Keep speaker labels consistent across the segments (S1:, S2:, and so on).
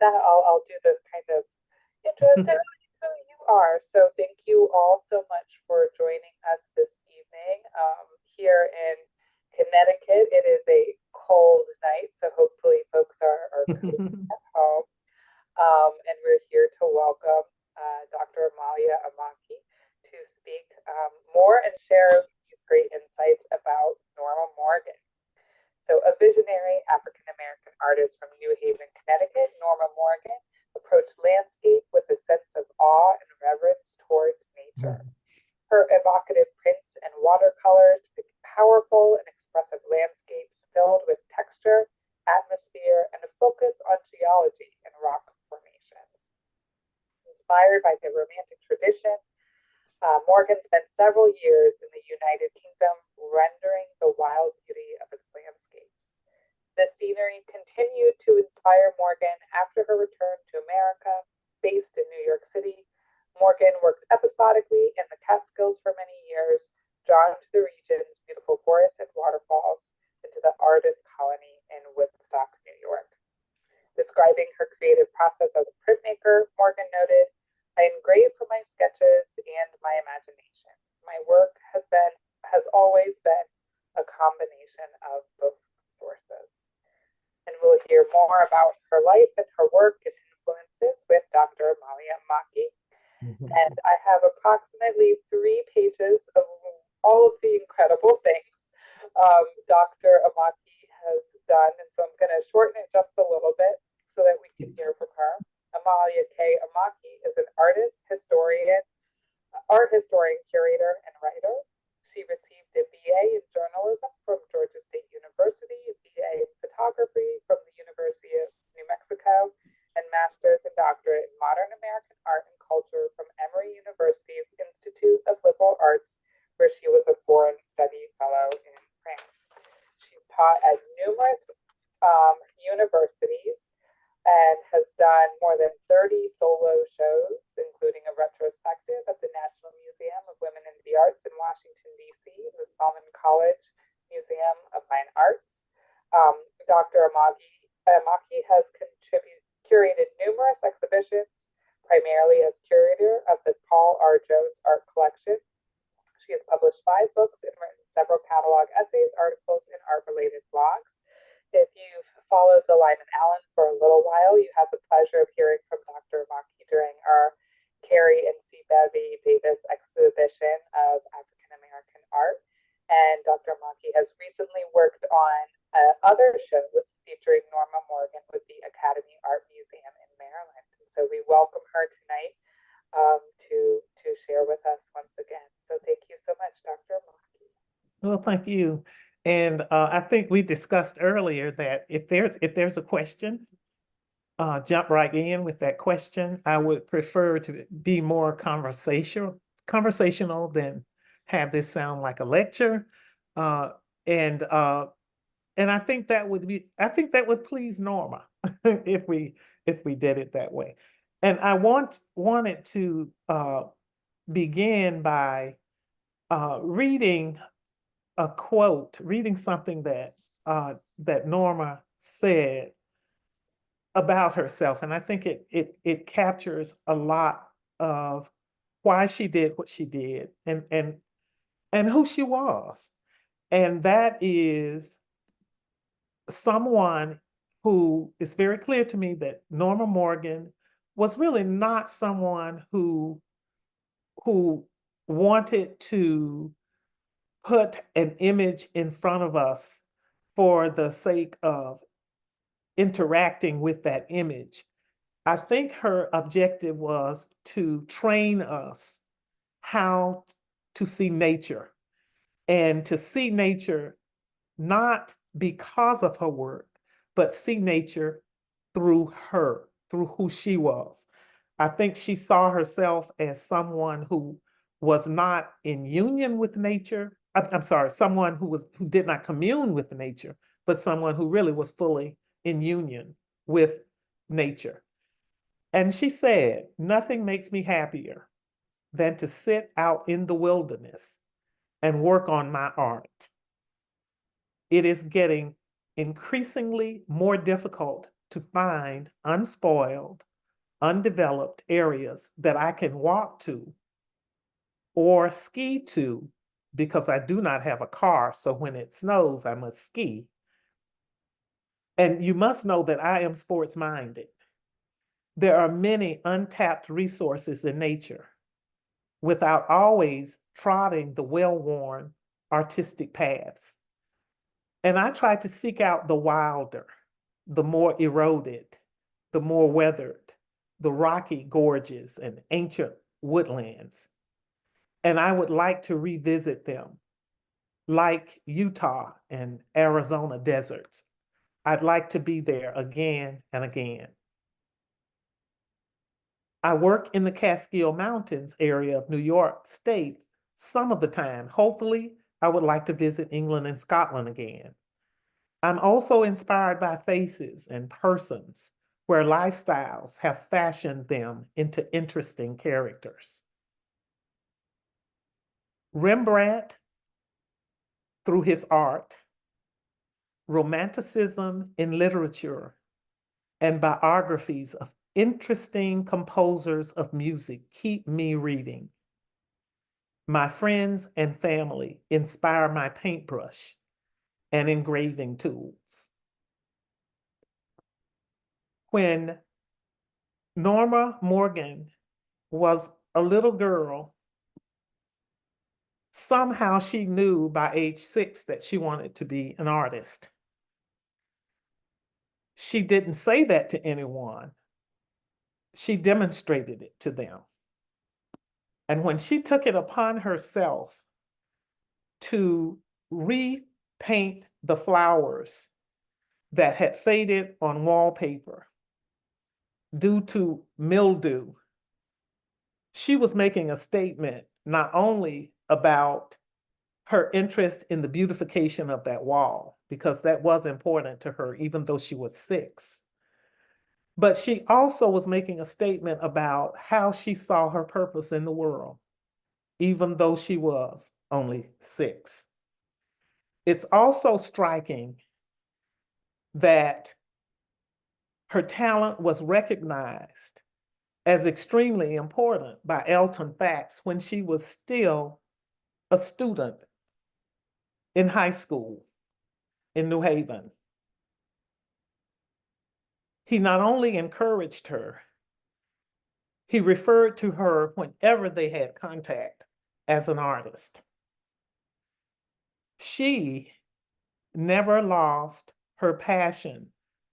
S1: that, I'll do the kind of intro as to who you are. So thank you all so much for joining us this evening. Here in Connecticut, it is a cold night, so hopefully folks are cozy at home. And we're here to welcome Dr. Amalia Amaki to speak more and share these great insights about Norma Morgan. So, a visionary African American artist from New Haven, Connecticut, Norma Morgan approached landscape with a sense of awe and reverence towards nature. Her evocative prints and watercolors depict powerful and expressive landscapes filled with texture, atmosphere, and a focus on geology and rock formations. Inspired by the Romantic tradition, Morgan spent several years in the United Kingdom rendering the wild beauty of its landscapes. The scenery continued to inspire Morgan after her return to America. Based in New York City, Morgan worked episodically in the Catskills for many years, drawn to the region's beautiful forests and waterfalls, and to the artist colony in Woodstock, New York. Describing her creative process as a printmaker, Morgan noted, "I engrave from my sketches and my imagination. My work has always been a combination of both sources." And we'll hear more about her life and her work and influences with Dr. Amalia Amaki. And I have approximately 3 pages of all of the incredible things Dr. Amaki has done. And so I'm going to shorten it just a little bit so that we can hear from her. Amalia K. Amaki is an art historian, curator, and writer. She received a BA in journalism from Georgia State University, a BA in photography from the University of New Mexico, and master's and doctorate in modern American art and culture from Emory University's Institute of Liberal Arts, where she was a foreign study fellow in France. She's taught at numerous universities and has done more than 30 solo shows, including a retrospective at the National Museum of Women in the Arts in Washington, D.C., and the Spelman College Museum of Fine Arts. Dr. Amaki has curated numerous exhibitions, primarily as curator of the Paul R. Jones Art Collection. She has published 5 books and written several catalog essays, articles, and art-related blogs. If you've followed the Lyman Allyn for a little while, you have the pleasure of hearing from Dr. Amaki during our Carrie and C. Bevy Davis exhibition of African American art. And Dr. Amaki has recently worked on other shows featuring Norma Morgan with the Academy Art Museum in Maryland. And so we welcome her tonight to share with us once again. So thank you so much, Dr. Amaki.
S2: Well, thank you. And I think we discussed earlier that if there's a question, jump right in with that question. I would prefer to be more conversational than have this sound like a lecture. And I think that would please Norma if we did it that way. And I wanted to begin by reading a quote, reading something that Norma said about herself, and I think it captures a lot of why she did what she did and who she was. And that is someone who is very clear to me that Norma Morgan was really not someone who wanted to put an image in front of us for the sake of interacting with that image. I think her objective was to train us how to see nature, and to see nature not because of her work, but see nature through her, through who she was. I think she saw herself as someone who was not in union with nature. I'm sorry, someone who did not commune with nature, but someone who really was fully in union with nature. And she said, "Nothing makes me happier than to sit out in the wilderness and work on my art. It is getting increasingly more difficult to find unspoiled, undeveloped areas that I can walk to or ski to because I do not have a car. So when it snows, I must ski. And you must know that I am sports minded. There are many untapped resources in nature without always trotting the well worn artistic paths. And I try to seek out the wilder, the more eroded, the more weathered, the rocky gorges and ancient woodlands. And I would like to revisit them, like Utah and Arizona deserts. I'd like to be there again and again. I work in the Catskill Mountains area of New York State some of the time. Hopefully, I would like to visit England and Scotland again. I'm also inspired by faces and persons where lifestyles have fashioned them into interesting characters. Rembrandt, through his art, romanticism in literature, and biographies of interesting composers of music keep me reading. My friends and family inspire my paintbrush and engraving tools. When Norma Morgan was a little girl, somehow she knew by age 6 that she wanted to be an artist. She didn't say that to anyone. She demonstrated it to them. And when she took it upon herself to repaint the flowers that had faded on wallpaper due to mildew, she was making a statement not only about her interest in the beautification of that wall, because that was important to her, even though she was 6. But she also was making a statement about how she saw her purpose in the world, even though she was only 6. It's also striking that her talent was recognized as extremely important by Elton Fax when she was still a student in high school in New Haven. He not only encouraged her, he referred to her whenever they had contact as an artist. She never lost her passion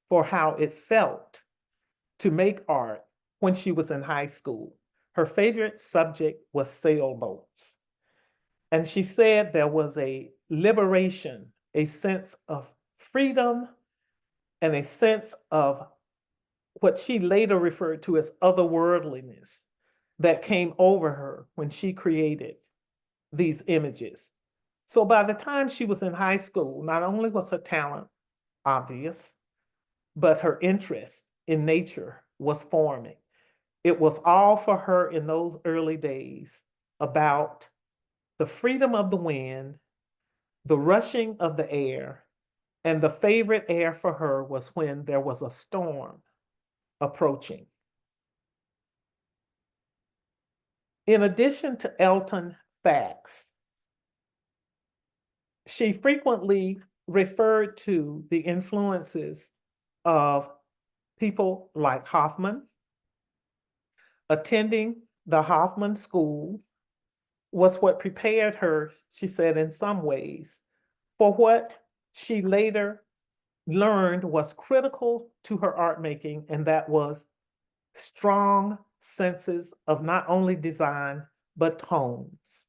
S2: for how it felt to make art when she was in high school. Her favorite subject was sailboats. And she said there was a liberation, a sense of freedom, and a sense of what she later referred to as otherworldliness that came over her when she created these images. So by the time she was in high school, not only was her talent obvious, but her interest in nature was forming. It was all for her in those early days about the freedom of the wind, the rushing of the air, and the favorite air for her was when there was a storm approaching. In addition to Elton Fax, she frequently referred to the influences of people like Hoffman. Attending the Hoffman School was what prepared her, she said, in some ways, for what she later learned was critical to her art making, and that was strong senses of not only design, but tones.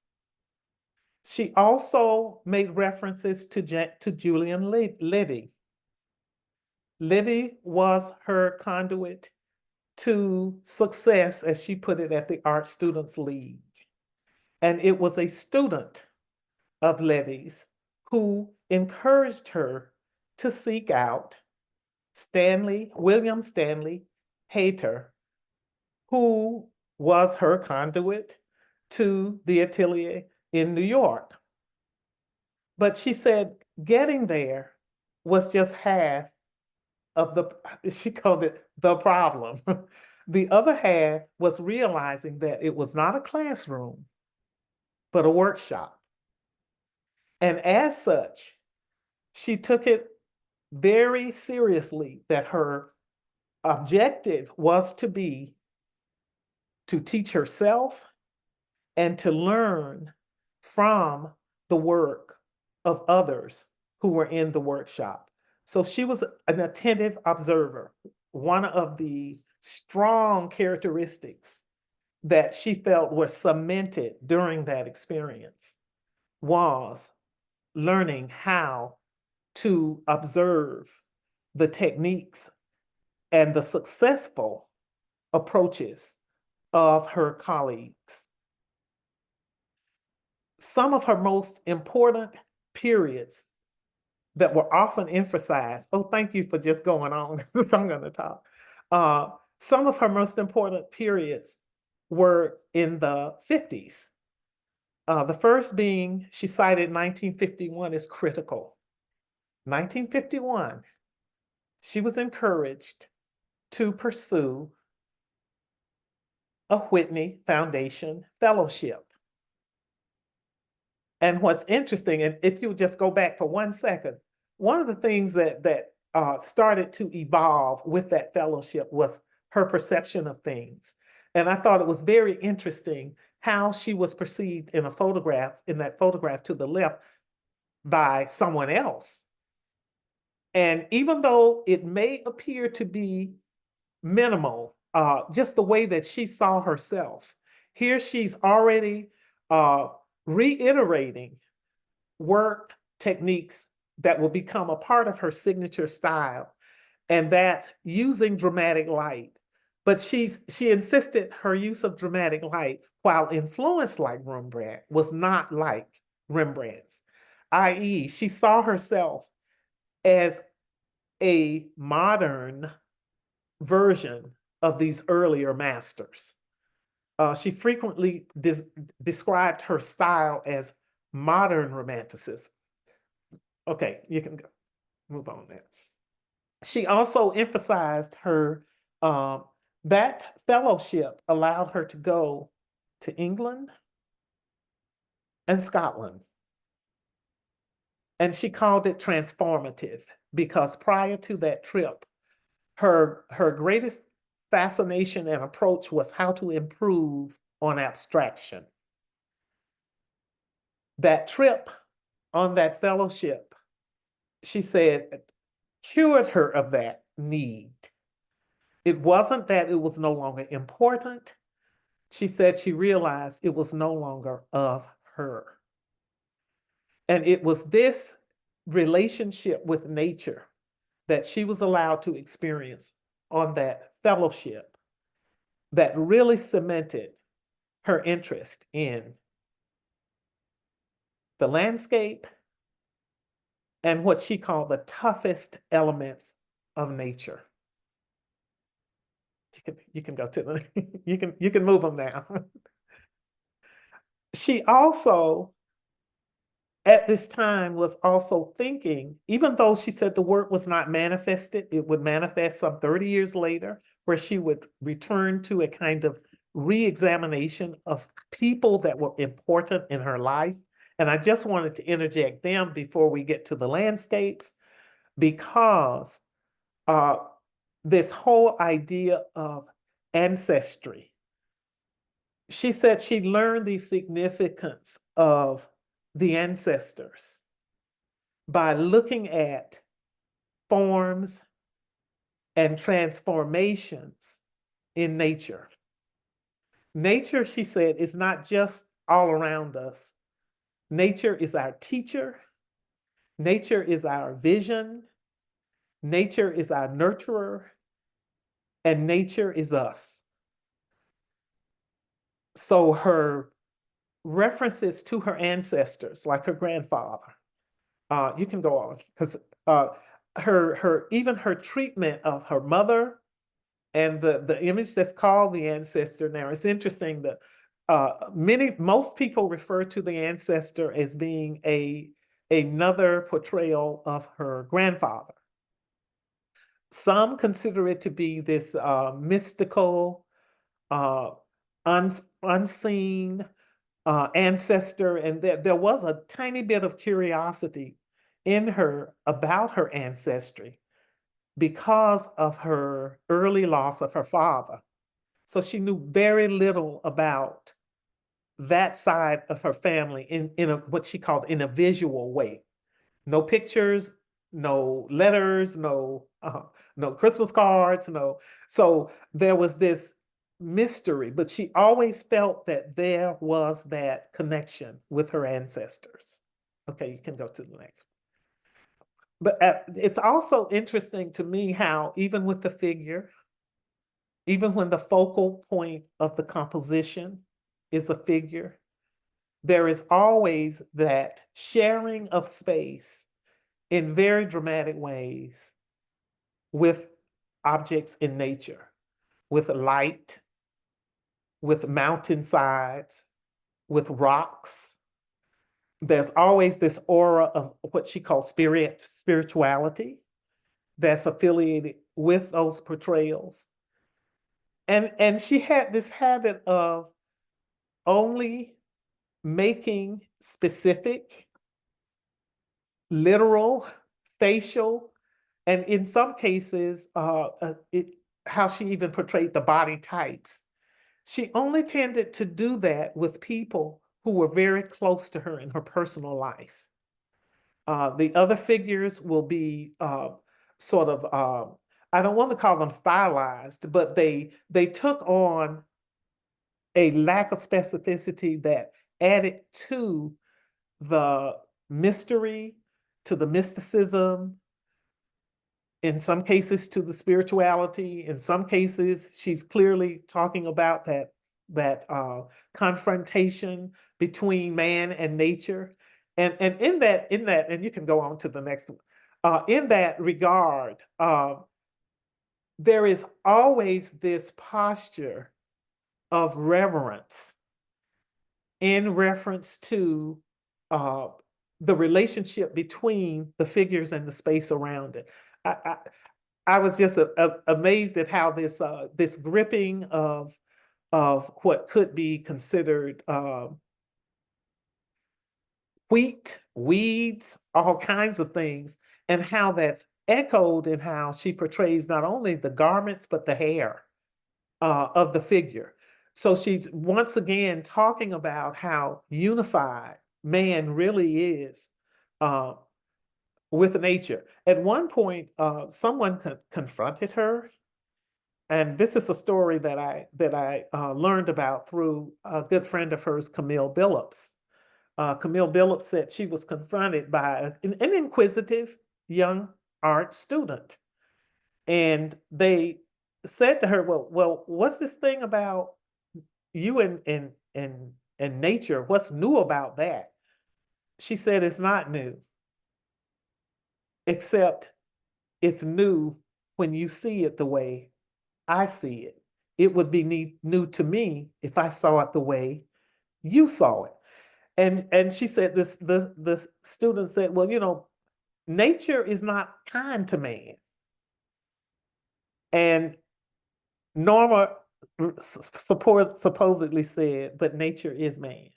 S2: She also made references to Julian Liddy. Liddy was her conduit to success, as she put it, at the Art Students League. And it was a student of Liddy's who encouraged her to seek out William Stanley Hayter, who was her conduit to the atelier in New York. But she said getting there was just half of she called it the problem. The other half was realizing that it was not a classroom, but a workshop. And as such, she took it very seriously that her objective was to teach herself and to learn from the work of others who were in the workshop. So she was an attentive observer. One of the strong characteristics that she felt were cemented during that experience was learning how to observe the techniques and the successful approaches of her colleagues. Some of her most important periods that were often emphasized. Oh, thank you for just going on, because I'm going to talk. Some of her most important periods were in the 50s. The first being, she cited 1951 as critical. 1951, she was encouraged to pursue a Whitney Foundation fellowship. And what's interesting, and if you just go back for 1 second, one of the things that started to evolve with that fellowship was her perception of things. And I thought it was very interesting how she was perceived in that photograph to the left, by someone else. And even though it may appear to be minimal, just the way that she saw herself, here she's already reiterating work techniques that will become a part of her signature style, and that's using dramatic light. But she insisted her use of dramatic light, while influenced like Rembrandt, was not like Rembrandt's, i.e., she saw herself as a modern version of these earlier masters. She frequently described her style as modern romanticism. Okay, you can move on there. She also emphasized that fellowship allowed her to go to England and Scotland. And she called it transformative because prior to that trip, her greatest fascination and approach was how to improve on abstraction. That trip on that fellowship, she said, cured her of that need. It wasn't that it was no longer important. She said she realized it was no longer of her. And it was this relationship with nature that she was allowed to experience on that fellowship that really cemented her interest in the landscape and what she called the toughest elements of nature. You can go to the you can move them now. She also at this time was also thinking, even though she said the work was not manifested, it would manifest some 30 years later, where she would return to a kind of re-examination of people that were important in her life. And I just wanted to interject them before we get to the landscapes, because this whole idea of ancestry, she said she learned the significance of the ancestors by looking at forms and transformations in nature. Nature, she said, is not just all around us. Nature is our teacher. Nature is our vision. Nature is our nurturer. And nature is us. So her references to her ancestors, like her grandfather, you can go on, because even her treatment of her mother and the image that's called the ancestor. Now, it's interesting that most people refer to the ancestor as being another portrayal of her grandfather. Some consider it to be this mystical, uh, unseen ancestor, and there was a tiny bit of curiosity in her about her ancestry because of her early loss of her father. So she knew very little about that side of her family in what she called in a visual way. No pictures, no letters, no Christmas cards, no. So there was this mystery, but she always felt that there was that connection with her ancestors. Okay, you can go to the next. But it's also interesting to me how even with the figure, even when the focal point of the composition is a figure, there is always that sharing of space in very dramatic ways with objects in nature, with light, with mountainsides, with rocks. There's always this aura of what she calls spirituality that's affiliated with those portrayals. And she had this habit of only making specific, literal, facial, and in some cases, how she even portrayed the body types. She only tended to do that with people who were very close to her in her personal life. The other figures will be sort of, I don't want to call them stylized, but they took on a lack of specificity that added to the mystery, to the mysticism, in some cases to the spirituality. In some cases, she's clearly talking about that confrontation between man and nature. And in that, and you can go on to the next one. In that regard, there is always this posture of reverence in reference to uh, the relationship between the figures and the space around it. I, I, I was just amazed at how this gripping of what could be considered wheat, weeds, all kinds of things, and how that's echoed in how she portrays not only the garments but the hair of the figure. So she's once again talking about how unified man really is uh, with nature. At one point, someone confronted her, and this is a story that I learned about through a good friend of hers, Camille Billups. Camille Billups said she was confronted by an inquisitive young art student, and they said to her, "Well, what's this thing about you and nature? What's new about that?" She said, "It's not new, except it's new when you see it the way I see it. It would be new to me if I saw it the way you saw it." And she said this student said, "Well, nature is not kind to man." And Norma supposedly said, "But nature is man.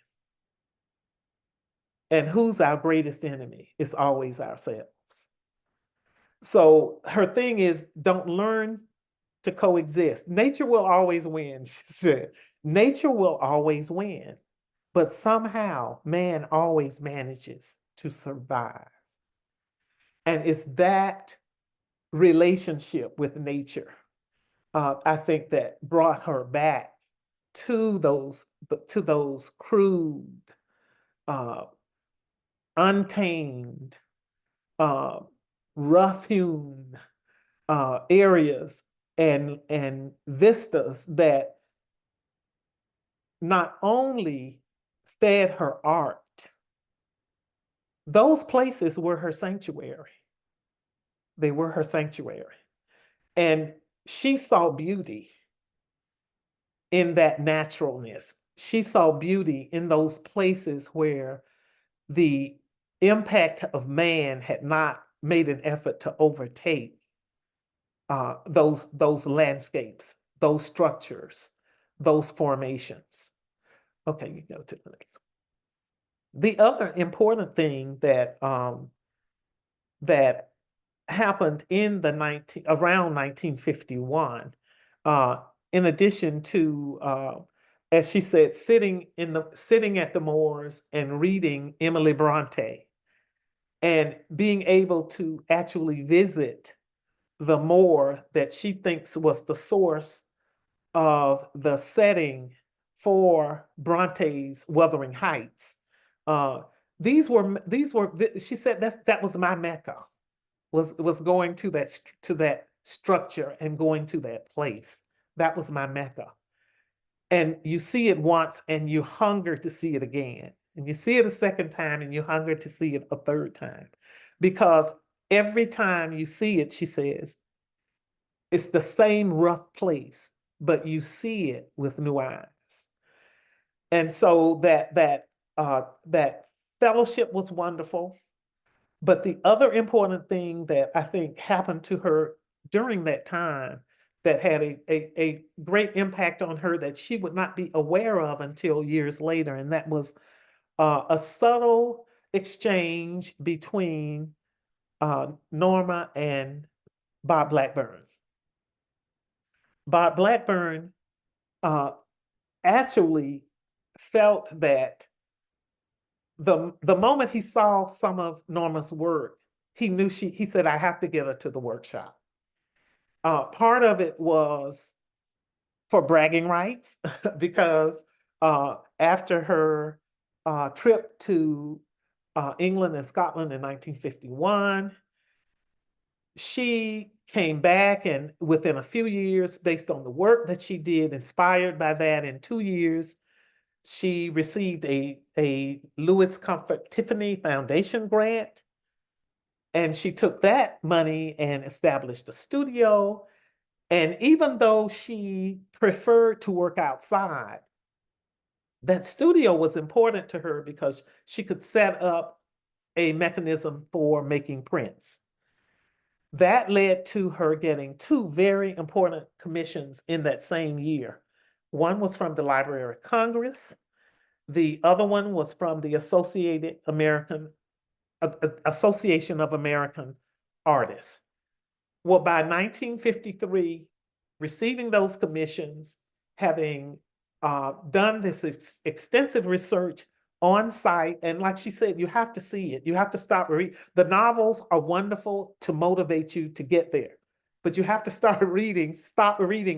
S2: And who's our greatest enemy? It's always ourselves." So her thing is, don't learn to coexist. Nature will always win, she said. Nature will always win, but somehow man always manages to survive. And it's that relationship with nature, I think, that brought her back to those crude, uh, untamed, uh, rough-hewn areas and vistas that not only fed her art, those places were her sanctuary. They were her sanctuary. And she saw beauty in that naturalness. She saw beauty in those places where the impact of man had not made an effort to overtake. those landscapes, those structures, those formations. Okay, you go to the next one. The other important thing that happened in the 19 around 1951, uh, in addition to, as she said, sitting at the moors and reading Emily Bronte and being able to actually visit the moor that she thinks was the source of the setting for Bronte's Wuthering Heights. Uh, she said that was my Mecca, was going to that structure and going to that place. That was my Mecca. And you see it once and you hunger to see it again. And you see it a second time and you hunger to see it a third time. Because every time you see it, she says, it's the same rough place, but you see it with new eyes. And so that fellowship was wonderful. But the other important thing that I think happened to her during that time that had a great impact on her that she would not be aware of until years later, and that was a subtle exchange between Norma and Bob Blackburn. Bob Blackburn uh, actually felt that the moment he saw some of Norma's work, he said, I have to get her to the workshop. Part of it was for bragging rights, because after her trip to England and Scotland in 1951, she came back, and within a few years, based on the work that she did, inspired by that, in 2 years, she received a Louis Comfort Tiffany Foundation grant. And she took that money and established a studio. And even though she preferred to work outside, that studio was important to her because she could set up a mechanism for making prints. That led to her getting two very important commissions in that same year. One was from the Library of Congress. The other one was from the Association of American Artists. Well, by 1953, receiving those commissions, having done this extensive research on site, and like she said, you have to see it. You have to stop reading. The novels are wonderful to motivate you to get there, but you have to stop reading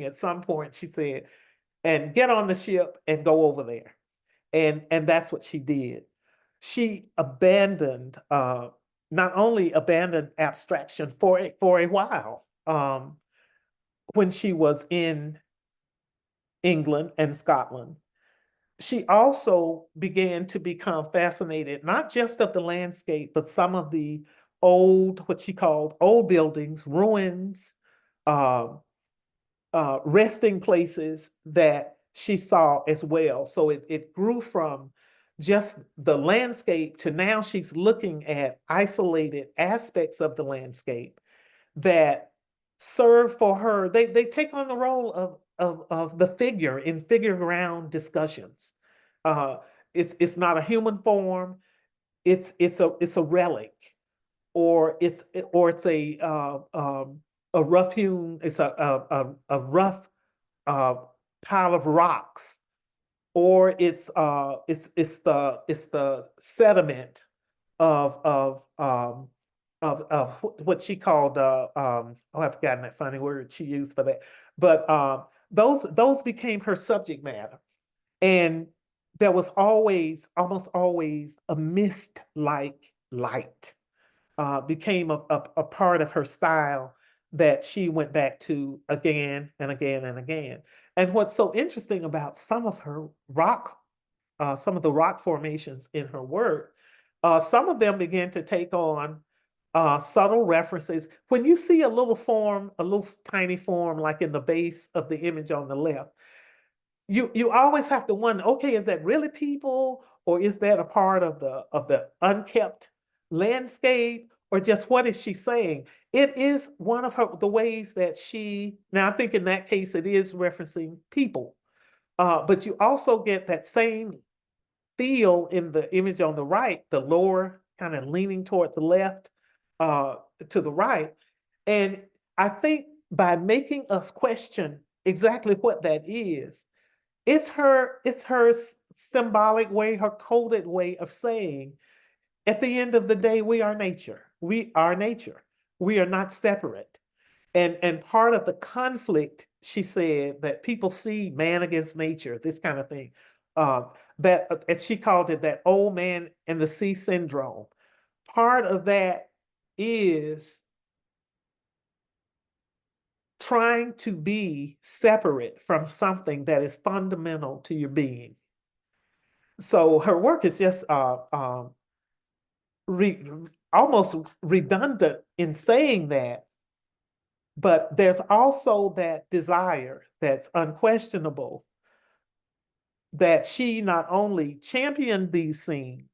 S2: at some point, she said, and get on the ship and go over there. And that's what she did. She not only abandoned abstraction for a while, when she was in England and Scotland. She also began to become fascinated, not just of the landscape, but some of the what she called old buildings, ruins, uh, resting places that she saw as well. So it grew from just the landscape to now she's looking at isolated aspects of the landscape that serve for her. They take on the role of the figure in figure ground discussions. Uh, it's not a human form. It's a relic, or it's a rough hewn. It's a rough uh, pile of rocks, or it's the sediment of what she called oh, I've forgotten that funny word she used for that, but those became her subject matter, and there was almost always a mist like light, became a part of her style that she went back to again and again and again. And what's so interesting about some of the rock formations in her work, some of them began to take on subtle references. When you see a little tiny form, like in the base of the image on the left, you always have to wonder, okay, is that really people, or is that a part of the unkept landscape, or just what is she saying? It is one of the ways that she, now I think in that case it is referencing people, but you also get that same feel in the image on the right, the lower kind of leaning toward the left, uh, to the right. And I think by making us question exactly what that is, it's her symbolic way, her coded way of saying, at the end of the day, we are nature. We are nature. We are not separate. And part of the conflict, she said, that people see man against nature, this kind of thing, that, as she called it, that old man and the sea syndrome. Part of that is trying to be separate from something that is fundamental to your being. So her work is just re almost redundant in saying that, but there's also that desire that's unquestionable, that she not only championed these scenes,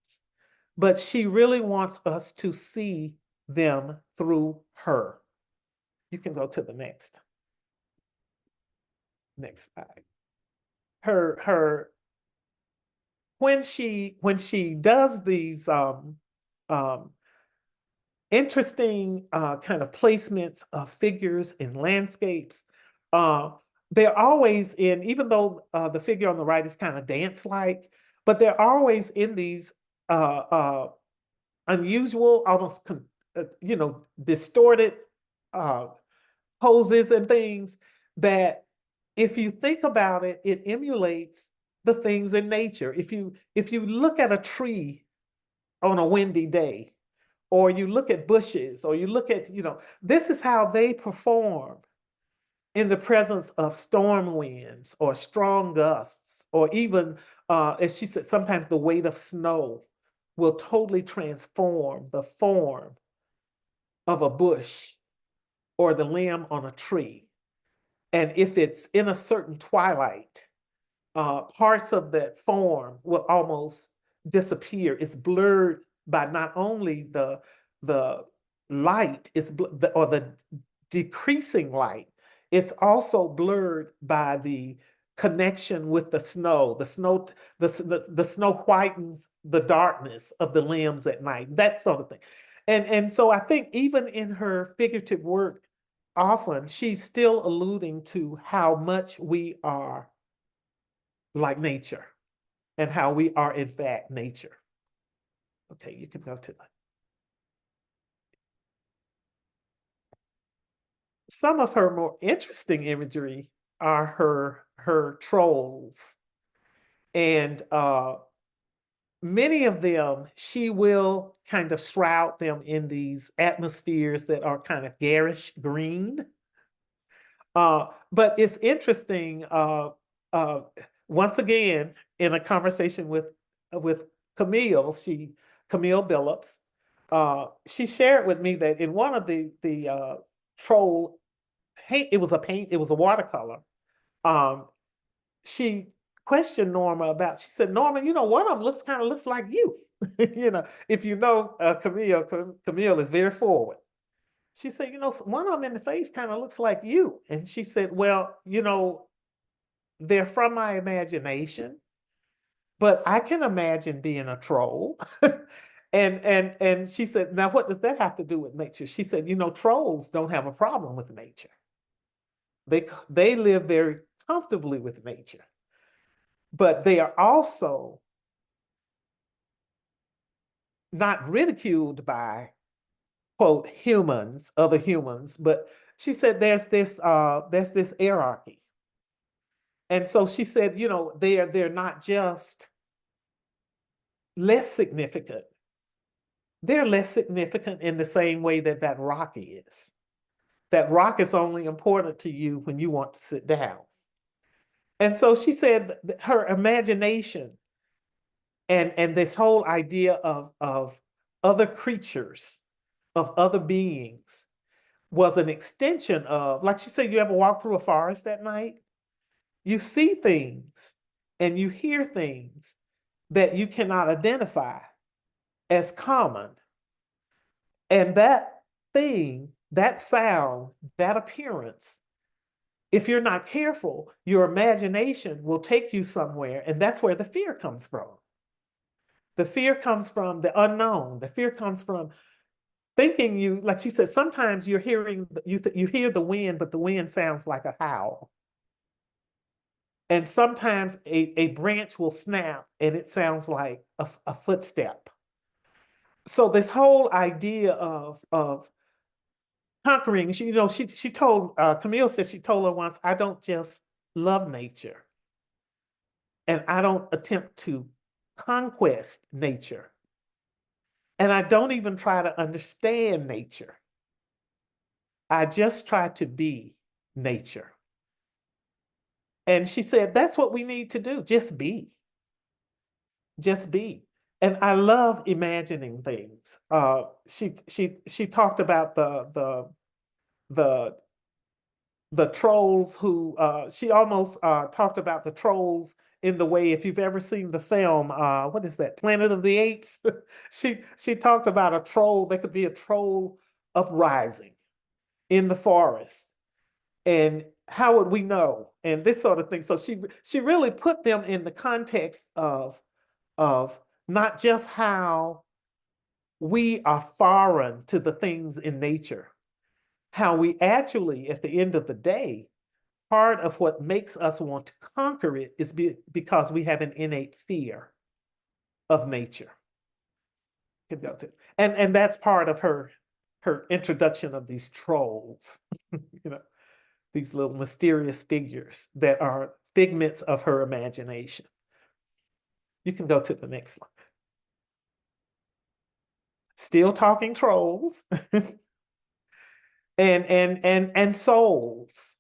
S2: but she really wants us to see them through her. You can go to the next slide. Her when she does these um, interesting kind of placements of figures in landscapes. Uh, they're always in, even though the figure on the right is kind of dance-like, but they're always in these uh, uh, unusual, almost distorted uh, poses and things that, if you think about it, it emulates the things in nature. If you look at a tree on a windy day, or you look at bushes, or you look at, this is how they perform in the presence of storm winds or strong gusts, or even, as she said, sometimes the weight of snow will totally transform the form of a bush or the limb on a tree. And if it's in a certain twilight, parts of that form will almost disappear. It's blurred by not only the light, or the decreasing light. It's also blurred by the connection with the snow. The snow whitens the darkness of the limbs at night. That sort of thing. And so I think even in her figurative work, often she's still alluding to how much we are like nature, and how we are in fact nature. Okay, you can go to that. Some of her more interesting imagery are her trolls, and many of them, she will kind of shroud them in these atmospheres that are kind of garish green. But it's interesting. Uh, Once again, in a conversation with Camille, Camille Billups, she shared with me that in one of the troll paint, it was a watercolor. Um, she questioned Norma about. She said, "Norma, one of them looks like you." If you know Camille is very forward. She said, one of them in the face kind of looks like you. And she said, well, they're from my imagination, but I can imagine being a troll. And she said, now what does that have to do with nature? She said, trolls don't have a problem with nature. They live very comfortably with nature, but they are also not ridiculed by, quote, humans, other humans. But she said there's this hierarchy. And so she said, they're not just less significant. They're less significant in the same way that that rock is. That rock is only important to you when you want to sit down. And so she said her imagination and this whole idea of other creatures, of other beings, was an extension of, like she said, you ever walk through a forest at night? You see things and you hear things that you cannot identify as common. And that thing, that sound, that appearance, if you're not careful, your imagination will take you somewhere, and that's where the fear comes from. The fear comes from the unknown. The fear comes from thinking you, like she said, sometimes you're hearing, you hear the wind, but the wind sounds like a howl. And sometimes a branch will snap and it sounds like a footstep. So this whole idea of conquering, she told Camille said she told her once, I don't just love nature and I don't attempt to conquest nature. And I don't even try to understand nature. I just try to be nature. And she said, that's what we need to do. Just be. Just be. And I love imagining things. She talked about the the trolls who she almost talked about the trolls in the way, if you've ever seen the film, what is that, Planet of the Apes? She talked about a troll. There could be a troll uprising in the forest, and how would we know, and this sort of thing. So she really put them in the context of not just how we are foreign to the things in nature, how we actually, at the end of the day, part of what makes us want to conquer it is because we have an innate fear of nature. And that's part of her introduction of these trolls, you know, these little mysterious figures that are figments of her imagination. You can go to the next slide. Still talking trolls and souls,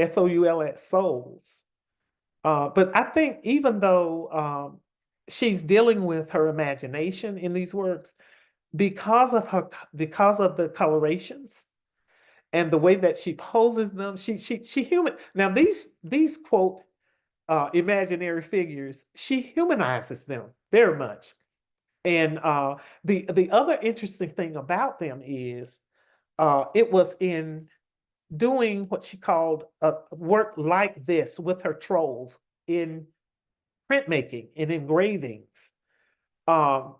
S2: souls, souls. But I think even though she's dealing with her imagination in these works, because of the colorations and the way that she poses them, she human. Now these quote imaginary figures, she humanizes them very much. And the other interesting thing about them is it was in doing what she called work like this with her trolls in printmaking and engravings. Um,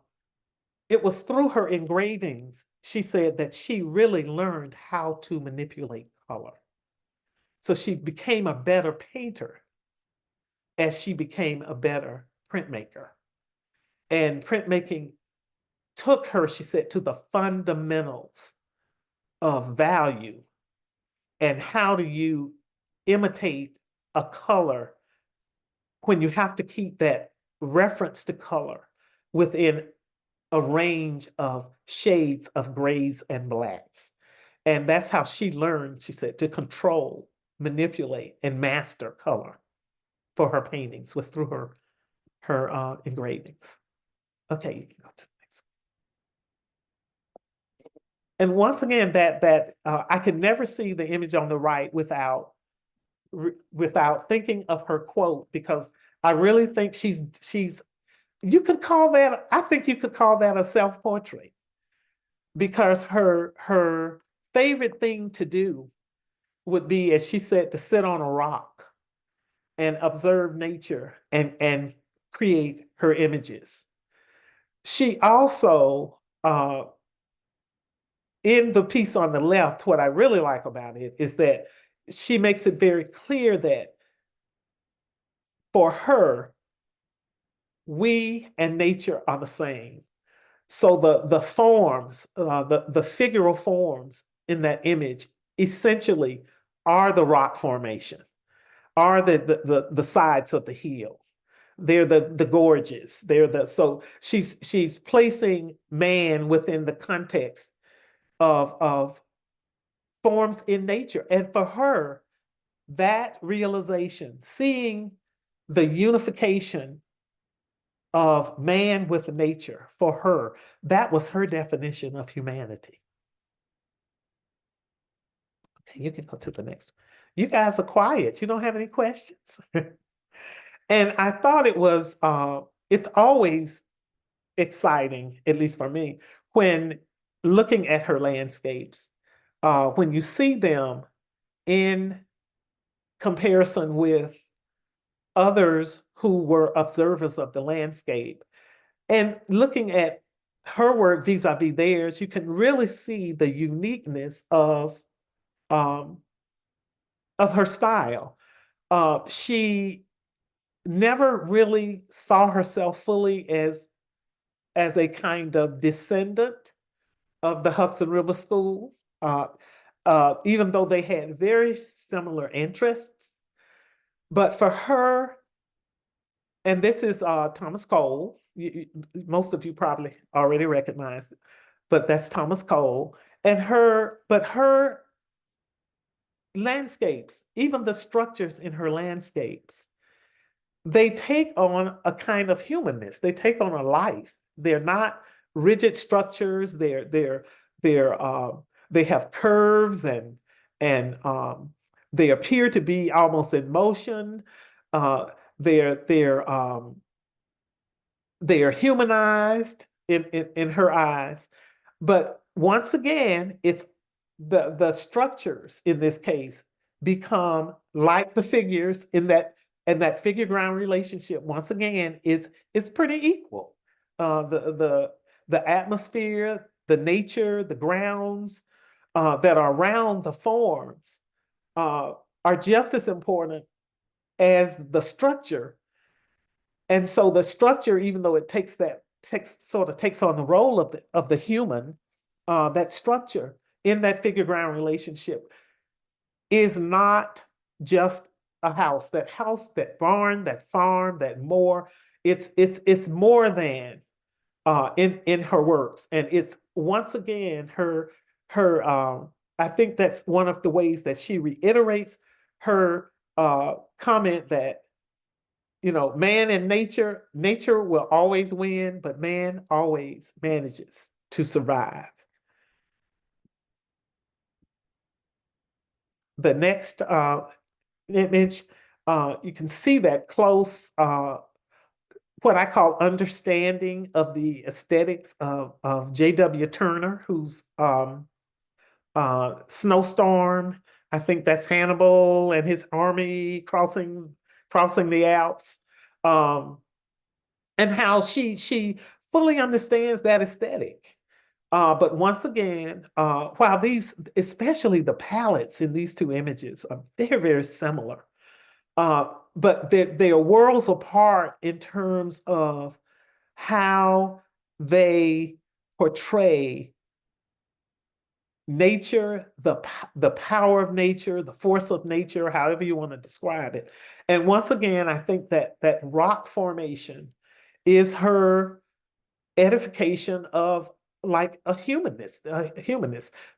S2: it was through her engravings, she said, that she really learned how to manipulate color. So she became a better painter as she became a better printmaker. And printmaking took her, she said, to the fundamentals of value and how do you imitate a color when you have to keep that reference to color within a range of shades of grays and blacks. And that's how she learned, she said, to control, manipulate, and master color for her paintings was through her engravings. Okay, you can go to the next. And once again, that I could never see the image on the right without thinking of her quote, because I really think she's you could call that, I think you could call that a self-portrait, because her favorite thing to do would be, as she said, to sit on a rock and observe nature and create her images. She also in the piece on the left, what I really like about it is that she makes it very clear that for her, we and nature are the same. So the forms, the figural forms in that image essentially are the rock formation, are the sides of the hill. They're the gorges. So she's placing man within the context of forms in nature. And for her, that realization, seeing the unification of man with nature, for her, that was her definition of humanity. Okay, you can go to the next. You guys are quiet. You don't have any questions. And I thought it's always exciting, at least for me, when looking at her landscapes, when you see them in comparison with others who were observers of the landscape, and looking at her work vis-a-vis theirs, you can really see the uniqueness um, of her style. She never really saw herself fully as a kind of descendant of the Hudson River School, uh, even though they had very similar interests. But for her, and this is Thomas Cole, most of you probably already recognize it, but that's Thomas Cole. And her landscapes, even the structures in her landscapes, they take on a kind of humanness. They take on a life. They're not rigid structures. They're they have curves and they appear to be almost in motion. Uh, they're they're um, they are humanized in her eyes. But once again, it's the structures in this case become like the figures in that, and that figure ground relationship once again is pretty equal. The atmosphere, the nature, the grounds that are around the forms uh, are just as important as the structure. And so the structure, even though it takes on the role of the human, that structure in that figure ground relationship is not just a house. That house, that barn, that farm, that moor, it's more than in her works. And it's once again her I think that's one of the ways that she reiterates her comment that, you know, man and nature will always win, but man always manages to survive. The next image, you can see that close, what I call understanding of the aesthetics of J.W. Turner, who's Snowstorm. I think that's Hannibal and his army crossing the Alps. Um, and how she fully understands that aesthetic. But once again, while these, especially the palettes in these two images, are very, very similar, but they are worlds apart in terms of how they portray nature, the power of nature, the force of nature, however you want to describe it. And once again, I think that rock formation is her edification of like a humanist.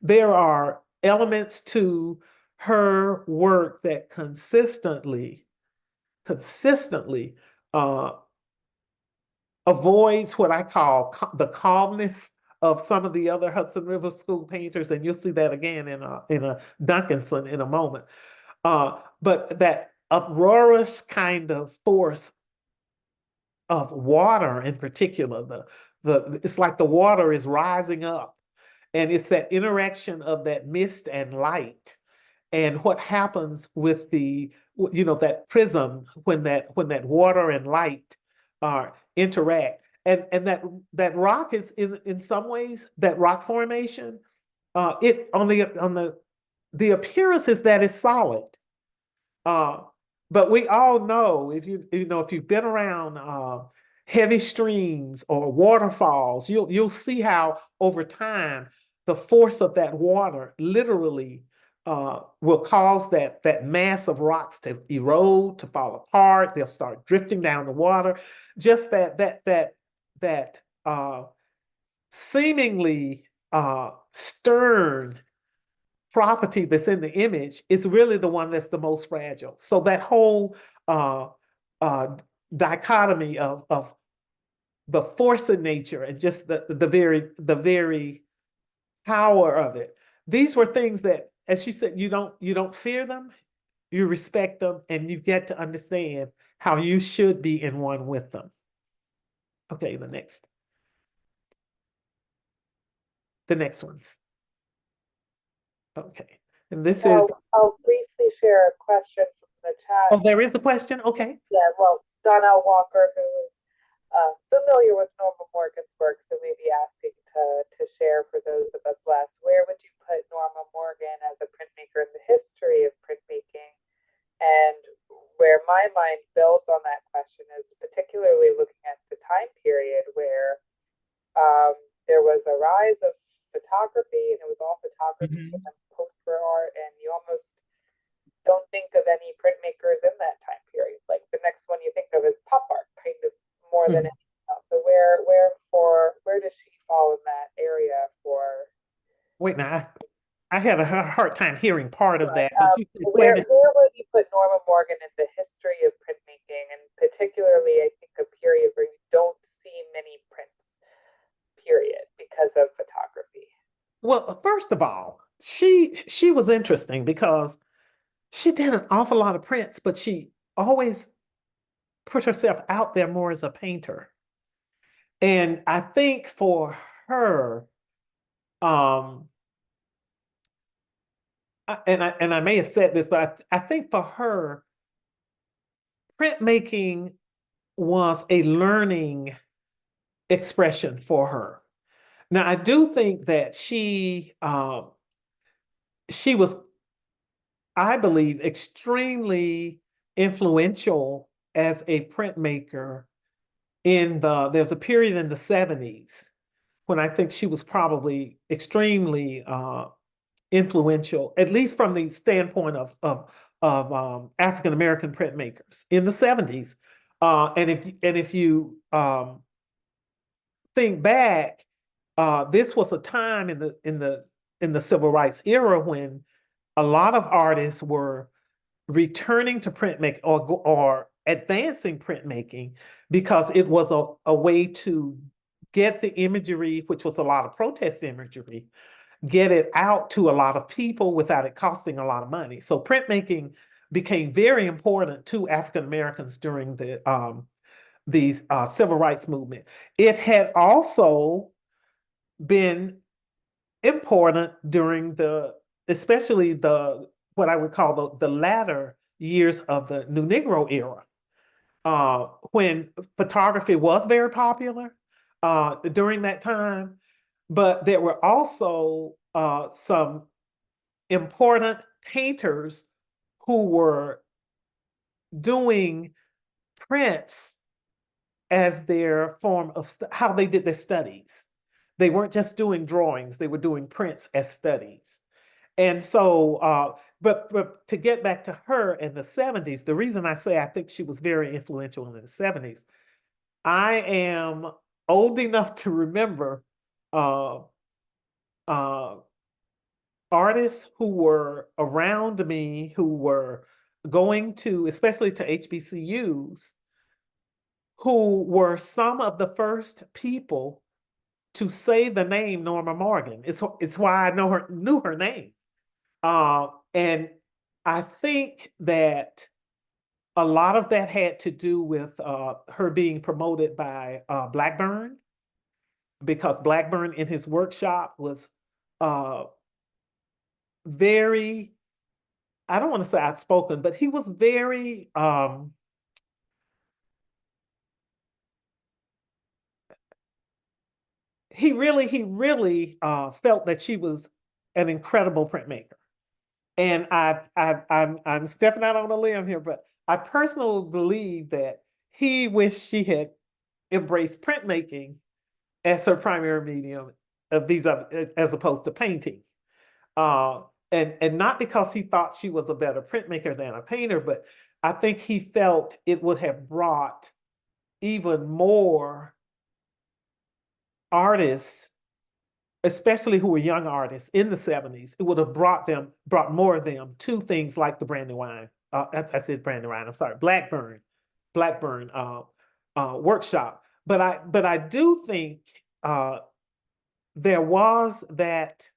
S2: There are elements to her work that consistently uh, avoids what I call the calmness of some of the other Hudson River School painters, and you'll see that again in a Duncanson in a moment. But that uproarious kind of force of water in particular, the it's like the water is rising up, and it's that interaction of that mist and light, and what happens with the, you know, that prism when that water and light interact, and that rock is in some ways, that rock formation, it on the appearance is that it's solid, uh, but we all know, if you've been around heavy streams or waterfalls, you'll see how over time the force of that water literally will cause that mass of rocks to erode, to fall apart. They'll start drifting down the water. Just that seemingly stern property that's in the image is really the one that's the most fragile. So that whole uh, uh, dichotomy of the force of nature and just the very power of it. These were things that, as she said, you don't fear them, you respect them, and you get to understand how you should be in one with them. Okay, the next. the next ones. Okay. And this is,
S1: I'll briefly share a question from the chat.
S2: oh, there is a question? Okay.
S1: Yeah, well, Donnell Walker, who is familiar with Norma Morgan's work, so maybe asking to share for those of us less, where would you put Norma Morgan as a printmaker in the history of printmaking? And where my mind builds on that question is particularly looking at the time period where there was a rise of photography, and it was all photography
S2: Mhm.
S1: and poster art, and you almost don't think of any printmakers in that time period. Like the next one you think of is pop art, kind of more than
S2: Mhm.
S1: anything else. So where does she fall in that area for?
S2: Wait, now I had a hard time hearing part of
S1: Right.
S2: that, but you said where did,
S1: Where would you put Norma Morgan in the history of printmaking, and particularly, I think a period where you don't see many prints, period, because of photography.
S2: well, first of all, she was interesting because she did an awful lot of prints, but she always put herself out there more as a painter. And I think for her, um, and I may have said this, but I think for her, printmaking was a learning expression for her. Now, I do think that she was, I believe, extremely influential as a printmaker there's a period in the 70s when I think she was probably extremely influential, at least from the standpoint of African American printmakers in the 70s. And if you think back, this was a time in the civil rights era when a lot of artists were returning to printmaking or advancing printmaking because it was a way to get the imagery, which was a lot of protest imagery, get it out to a lot of people without it costing a lot of money. So printmaking became very important to African Americans during the civil rights movement. It had also been important during especially what I would call the latter years of the New Negro era, when photography was very popular during that time. But there were also some important painters who were doing prints as their form of how they did their studies. They weren't just doing drawings, they were doing prints as studies. And so, but to get back to her in the 70s, the reason I say I think she was very influential in the 70s, I am old enough to remember uh, uh, artists who were around me who were going to, especially to HBCUs, who were some of the first people to say the name Norma Morgan. It's why I knew her name. And I think that a lot of that had to do with her being promoted by Blackburn, because Blackburn in his workshop was uh, very, I don't want to say outspoken, but he was very, he really felt that she was an incredible printmaker. And I'm stepping out on a limb here, but I personally believe that he wished she had embraced printmaking as her primary medium of these as opposed to painting. Uh, and not because he thought she was a better printmaker than a painter, but I think he felt it would have brought even more artists, especially who were young artists in the 70s. It would have brought more of them to things like the Brandywine. I said Brandywine. I'm sorry, Blackburn workshop. But I do think there was that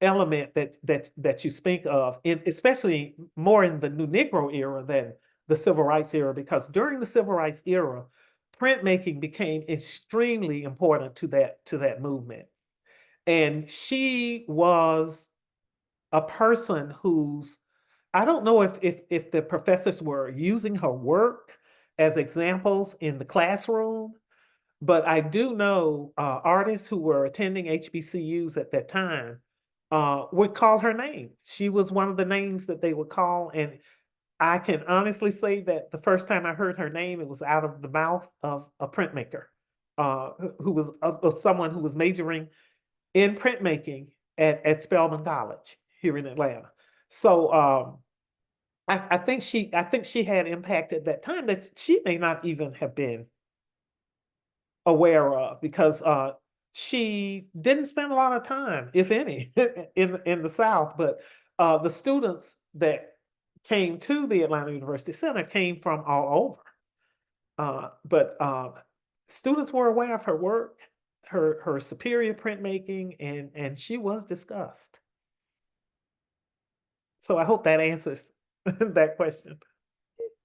S2: element that you speak of, especially more in the New Negro era than the Civil Rights era, because during the Civil Rights era, printmaking became extremely important to that movement. And she was a person who's, I don't know if the professors were using her work as examples in the classroom, but I do know artists who were attending HBCUs at that time would call her name. She was one of the names that they would call. And I can honestly say that the first time I heard her name, it was out of the mouth of a printmaker who was someone who was majoring in printmaking at Spelman College here in Atlanta. So I think she had impact at that time that she may not even have been aware of, because she didn't spend a lot of time, if any, in the South. But the students that came to the Atlanta University Center came from all over. But students were aware of her work, her superior printmaking, and she was discussed. So I hope that answers that question.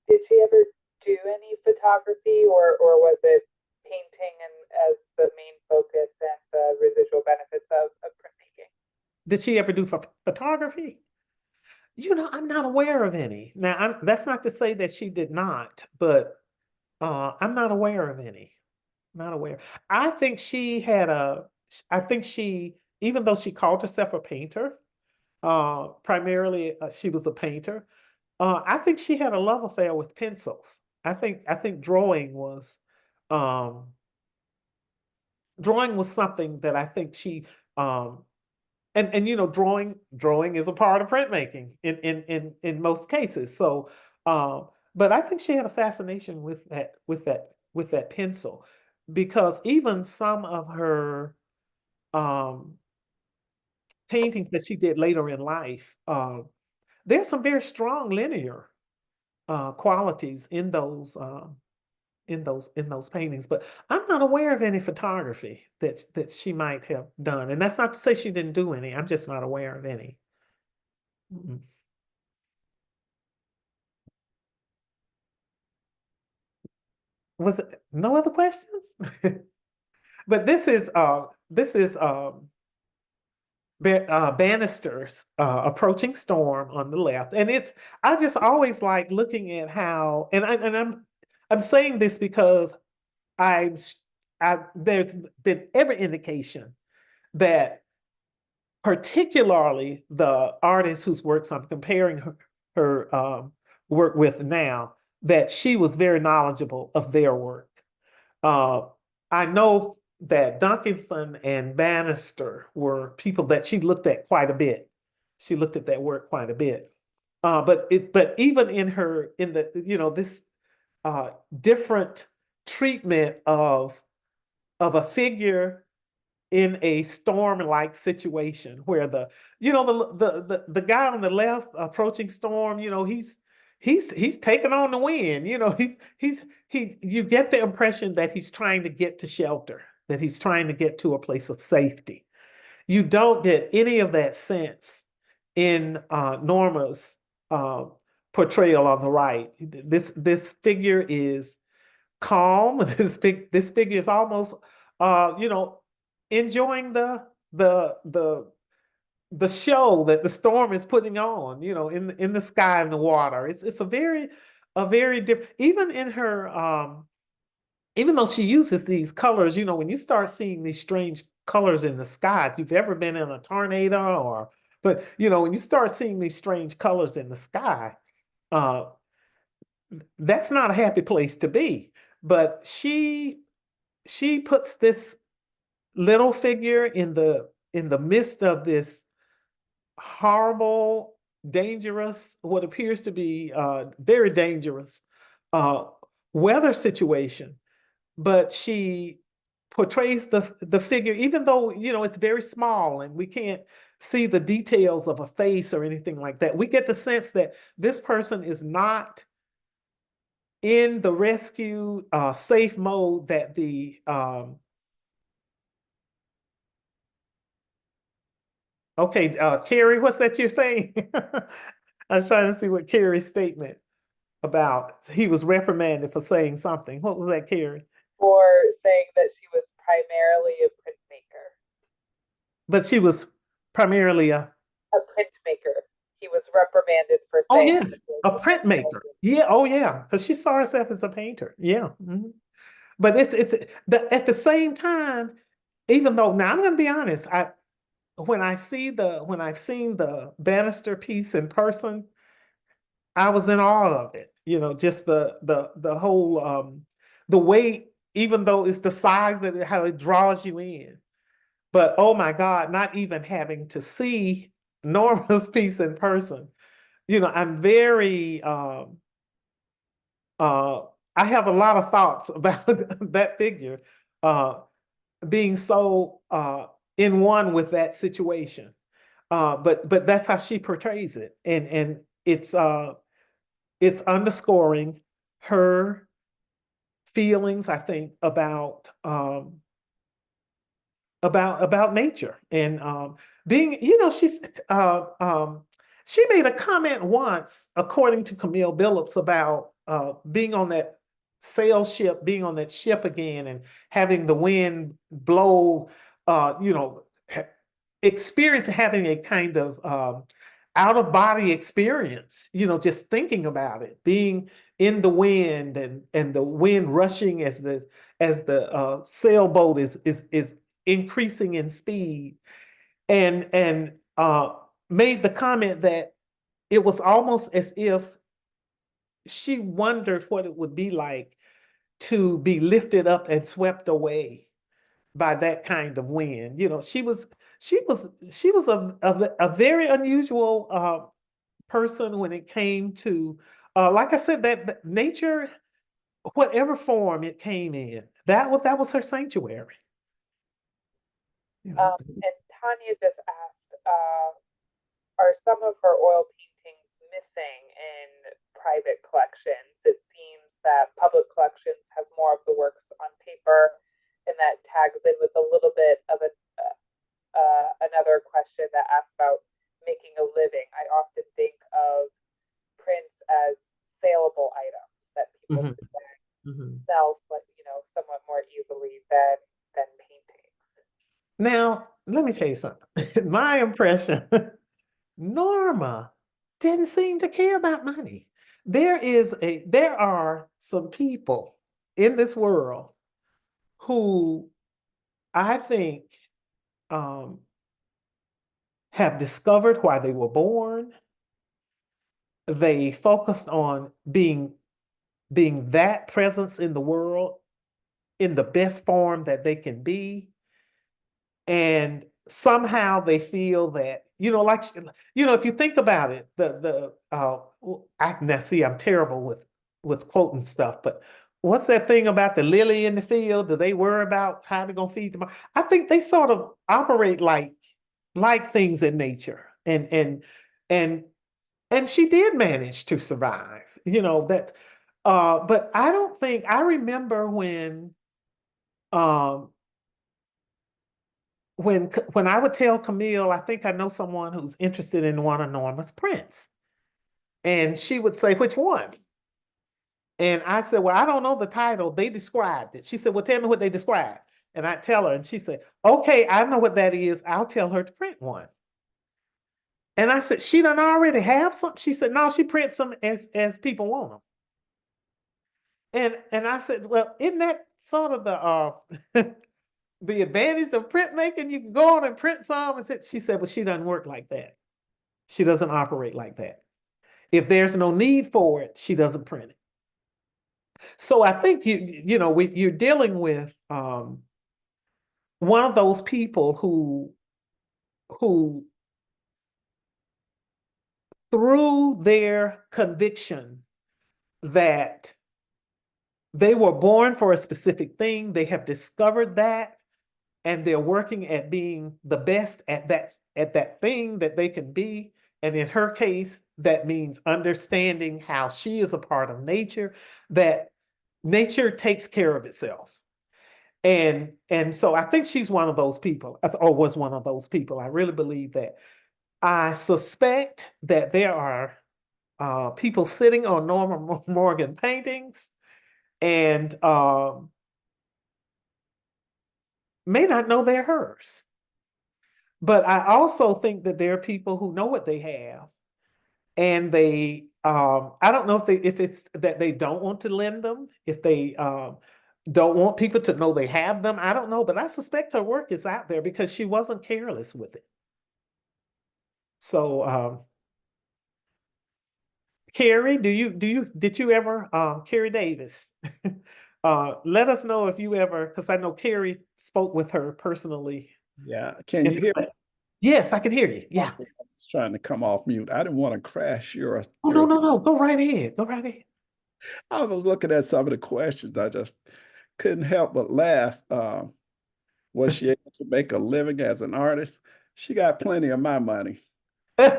S1: Did she ever do any photography, or was it painting and as the main focus and the residual benefits of printmaking?
S2: Did she ever do photography? I'm not aware of any. Now, that's not to say that she did not, but I'm not aware of any. Not aware. I think she had a, I think she, even though she called herself a painter, primarily she was a painter. I think she had a love affair with pencils. I think um, drawing was something that I think she, and drawing is a part of printmaking in most cases. So, but I think she had a fascination with that pencil, because even some of her um, paintings that she did later in life, there's some very strong linear qualities in those paintings. But I'm not aware of any photography that she might have done, and that's not to say she didn't do any. I'm just not aware of any. Mm-mm. Was it no other questions? But this is Bannister's approaching storm on the left, and it's, I just always like looking at how, I'm saying this because I'm there's been every indication that particularly the artist whose works I'm comparing her work with now, that she was very knowledgeable of their work. Uh, I know that Duncanson and Bannister were people that she looked at quite a bit. She looked at that work quite a bit. But even in her, in the, this different treatment of a figure in a storm-like situation, where the guy on the left approaching storm, he's taking on the wind. You get the impression that he's trying to get to shelter, that he's trying to get to a place of safety. You don't get any of that sense in Norma's uh, portrayal on the right. This figure is calm. This figure is almost enjoying the the the show that the storm is putting on, in the sky and the water. It's a very different, even in her even though she uses these colors, when you start seeing these strange colors in the sky, if you've ever been in a tornado, but when you start seeing these strange colors in the sky, uh that's not a happy place to be. But she puts this little figure in the midst of this horrible, dangerous, what appears to be very dangerous uh, weather situation. But she portrays the figure, even though it's very small and we can't see the details of a face or anything like that. We get the sense that this person is not in the rescue safe mode that the okay, Carrie, what's that you're saying? I was trying to see what Carrie's statement about. He was reprimanded for saying something. What was that, Carrie?
S1: For saying that she was primarily a printmaker.
S2: but she was primarily a,
S1: a printmaker. He was reprimanded for
S2: oh
S1: saying
S2: yeah,
S1: he was
S2: a
S1: a
S2: printmaker. Yeah, oh yeah, because she saw herself as a painter. Yeah. Mhm. But at the same time, even though now I'm gonna be honest, I when I've seen the Bannister piece in person, I was in awe of it. You know, just the whole the way, even though it's the size that how it draws you in. But oh my God, not even having to see Norma's piece in person. You know, I'm very uh I have a lot of thoughts about that figure uh being so in one with that situation. But that's how she portrays it. And it's underscoring her feelings, I think, about nature and being, uh, um, she made a comment once, according to Camille Billups, about being on that sail ship, being on that ship again, and having the wind blow, ha- experience having a kind of out of body experience. Just thinking about it, being in the wind and the wind rushing as the sailboat is increasing in speed, and made the comment that it was almost as if she wondered what it would be like to be lifted up and swept away by that kind of wind. She was a very unusual person when it came to like I said, that nature, whatever form it came in, that was her sanctuary. You know.
S1: And Tanya just asked, are some of her oil paintings missing in private collections? It seems that public collections have more of the works on paper, and that tags in with a little bit of another question that asks about making a living. I often think of prints as saleable items that people
S2: Mhm,
S1: could then
S2: mhm.
S1: sell, but somewhat more easily than paintings.
S2: Now, let me tell you something. My impression, Norma didn't seem to care about money. There are some people in this world who I think um, have discovered why they were born. They focused on being that presence in the world in the best form that they can be, and somehow they feel that, like, if you think about it, I now see I'm terrible with quoting stuff, but what's that thing about the lily in the field? Do they worry about how they're gonna feed them? I think they sort of operate like things in nature, and and she did manage to survive. That but I don't think I remember um when I would tell Camille, I think I know someone who's interested in one of Norma's prints. And she would say, which one? And I said, well, I don't know the title. They described it. She said, well, tell me what they described. And I tell her, and she said, okay, I know what that is. I'll tell her to print one. And I said, she doesn't already have some. She said, no, she prints them as people want them. And I said, well, isn't that sort of the advantage of printmaking? You can go on and print some. She said, well, she doesn't work like that. She doesn't operate like that. If there's no need for it, she doesn't print it. So I think you're dealing with one of those people who through their conviction that they were born for a specific thing, they have discovered that, and they're working at being the best at that thing that they can be. And in her case, that means understanding how she is a part of nature, that nature takes care of itself. And so I think she's one of those people, or was one of those people. I really believe that. I suspect that there are people sitting on Norma Morgan paintings and may not know they're hers. But I also think that there are people who know what they have, and they I don't know if it's that they don't want to lend them, if they don't want people to know they have them. I don't know, but I suspect her work is out there because she wasn't careless with it. So Carrie, did you ever Carrie Davis? Let us know if you ever, because I know Carrie spoke with her personally.
S3: Yeah. Can
S2: If
S3: you hear me?
S2: yes, I can hear you. Yeah.
S3: Okay. I was trying to come off mute. I didn't want to crash
S2: Oh no, no, no. Go right ahead. Go right ahead.
S3: I was looking at some of the questions. I just couldn't help but laugh. Was she able to make a living as an artist? She got plenty of my money and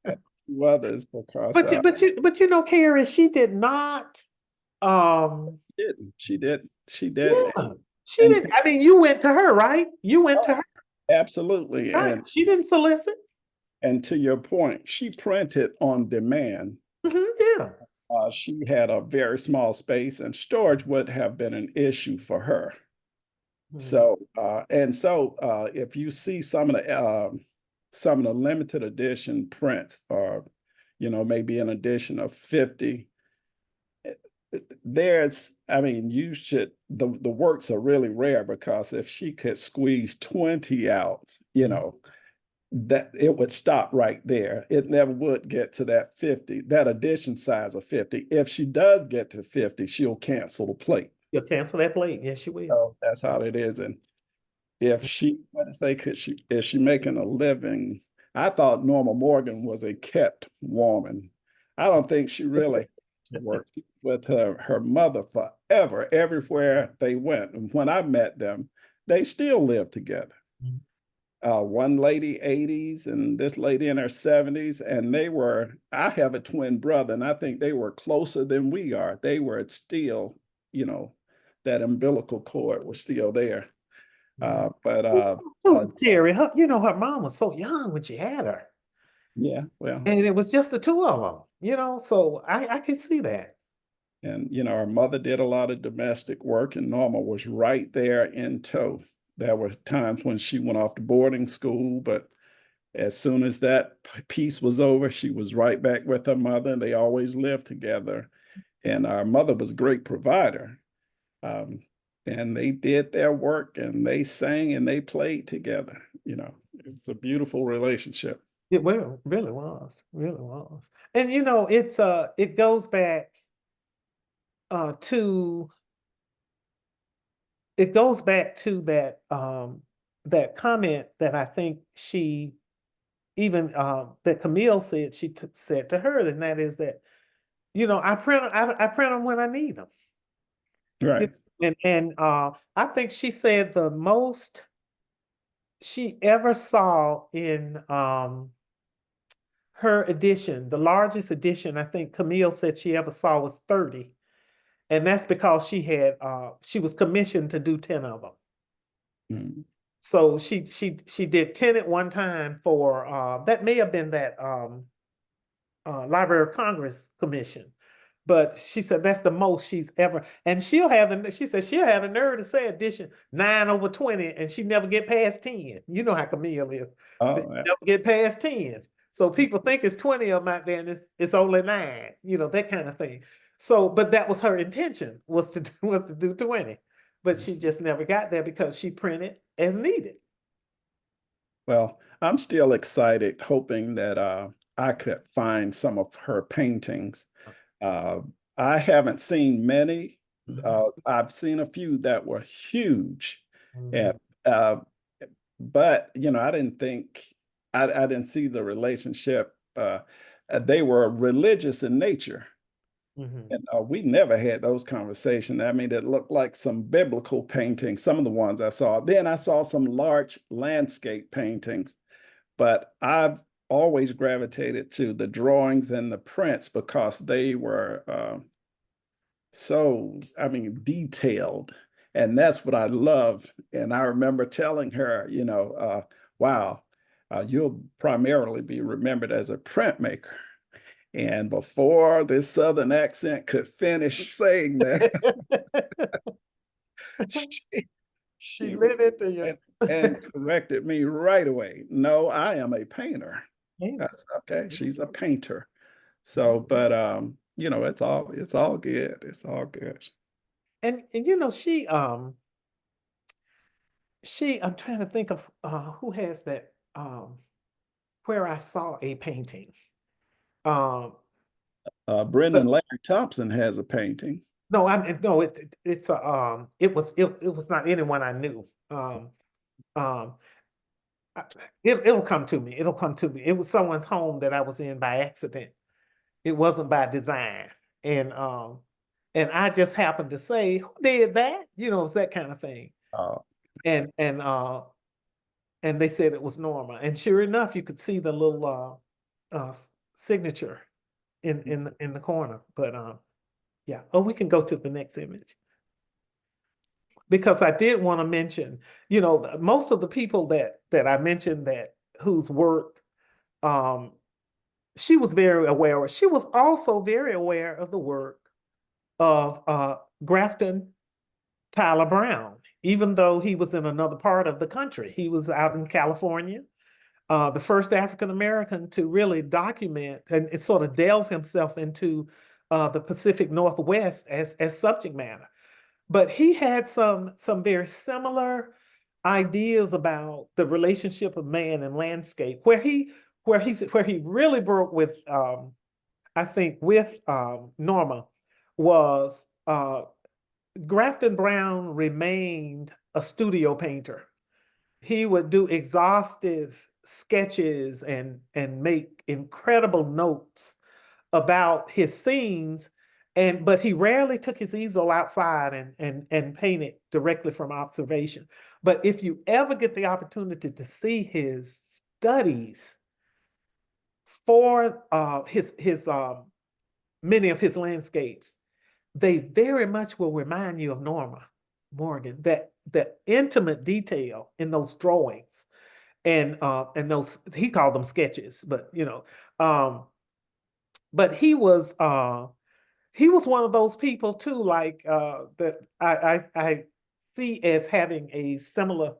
S3: a few others because
S2: But you know, Carrie, she did not. Um,
S3: she did. She did.
S2: yeah, she
S3: And
S2: didn't. I mean, you went to her, right? You went to
S3: oh,
S2: her,
S3: absolutely.
S2: right? She didn't solicit.
S3: And to your point, she printed on demand.
S2: Yeah.
S3: She had a very small space, and storage would have been an issue for her.
S2: Mhm.
S3: So if you see some of the limited edition prints, or maybe an edition of 50, I mean, you should the works are really rare because if she could squeeze 20 out, that it would stop right there. It never would get to that 50, that edition size of 50. If she does get to 50, she'll cancel the plate.
S2: You'll cancel that plate. Yes, you will.
S3: So that's how it is. And if she, what to say, is she making a living? I thought Norma Morgan was a kept woman. I don't think she really worked with her mother forever, everywhere they went. And when I met them, they still live together.
S2: Mhm.
S3: One lady 80s and this lady in her 70s, and I have a twin brother, and I think they were closer than we are. They were still, you know, that umbilical cord was still there.
S2: Mhm.
S3: But
S2: Carrie, you know, her mom was so young when she had her,
S3: Yeah, well,
S2: and it was just the two of them. You know, so I can see that.
S3: and our mother did a lot of domestic work, and Norma was right there in tow. There was times when she went off to boarding school, but as soon as that piece was over, she was right back with her mother, and they always lived together. And our mother was a great provider. Um, and they did their work, and they sang and they played together. It's a beautiful relationship.
S2: It really was. And you know, it goes back to that that comment that I think she even that Camille said said to her, and that is that, you know, I print them when I need them.
S3: Right.
S2: And I think she said the most she ever saw in her edition, the largest edition I think Camille said she ever saw was 30. And that's because she was commissioned to do 10 of them.
S3: Mhm.
S2: So she did 10 at one time for that may have been that Library of Congress commission. But she said that's the most she's ever, and she said she'll have the nerve to say edition 9/20, and she never get past 10. You know how Camille is. She
S3: Oh,
S2: never get past 10. So people think it's 20 of them out there, and it's only 9, you know, that kind of thing. So, but that was her intention, was to do 20. But she just never got there because she printed as needed.
S3: well, I'm still excited, hoping that I could find some of her paintings. Uh, I haven't seen many.
S2: Mhm,
S3: I've seen a few that were huge, and
S2: mhm,
S3: uh, but I didn't think I didn't see the relationship. They were religious in nature,
S2: mhm,
S3: and we never had those conversations. I mean, it looked like some biblical paintings, some of the ones I saw. Then I saw some large landscape paintings, but I've always gravitated to the drawings and the prints because they were so, I mean, detailed. And that's what I love. And I remember telling her, wow, you'll primarily be remembered as a printmaker. And before this Southern accent could finish saying that,
S2: mhm.
S3: she,
S2: She
S3: she
S2: lit into you.
S3: and corrected me right away. No, I am a painter.
S2: Yeah.
S3: That's okay. She's a painter. So, but it's all good. It's all good.
S2: And she I'm trying to think of who has that where I saw a painting. Um
S3: Brendan
S2: but
S3: Larry Thompson has a painting.
S2: no, no, it's a it was not anyone I knew. Um I- it'll come to me. It'll come to me. It was someone's home that I was in by accident. It wasn't by design. And um and I just happened to say, who did that? It's that kind of thing.
S3: Uh,
S2: And and uh and they said it was Norma. And sure enough, you could see the little signature in the corner. But yeah. Oh, we can go to the next image because I did want to mention, most of the people that I mentioned that whose work um she was very aware of. She was also very aware of the work of Grafton Tyler Brown, even though he was in another part of the country. He was out in California, the first African American to really document and sort of delve himself into the Pacific Northwest as subject matter. But he had some very similar ideas about the relationship of man and landscape, where he really broke with I think with Norma was Grafton Brown remained a studio painter. He would do exhaustive sketches and make incredible notes about his scenes, but he rarely took his easel outside and painted directly from observation. But if you ever get the opportunity to see his studies for his many of his landscapes, they very much will remind you of Norma Morgan. That intimate detail in those drawings and those, he called them sketches, um, but he was one of those people too, like that I see as having a similar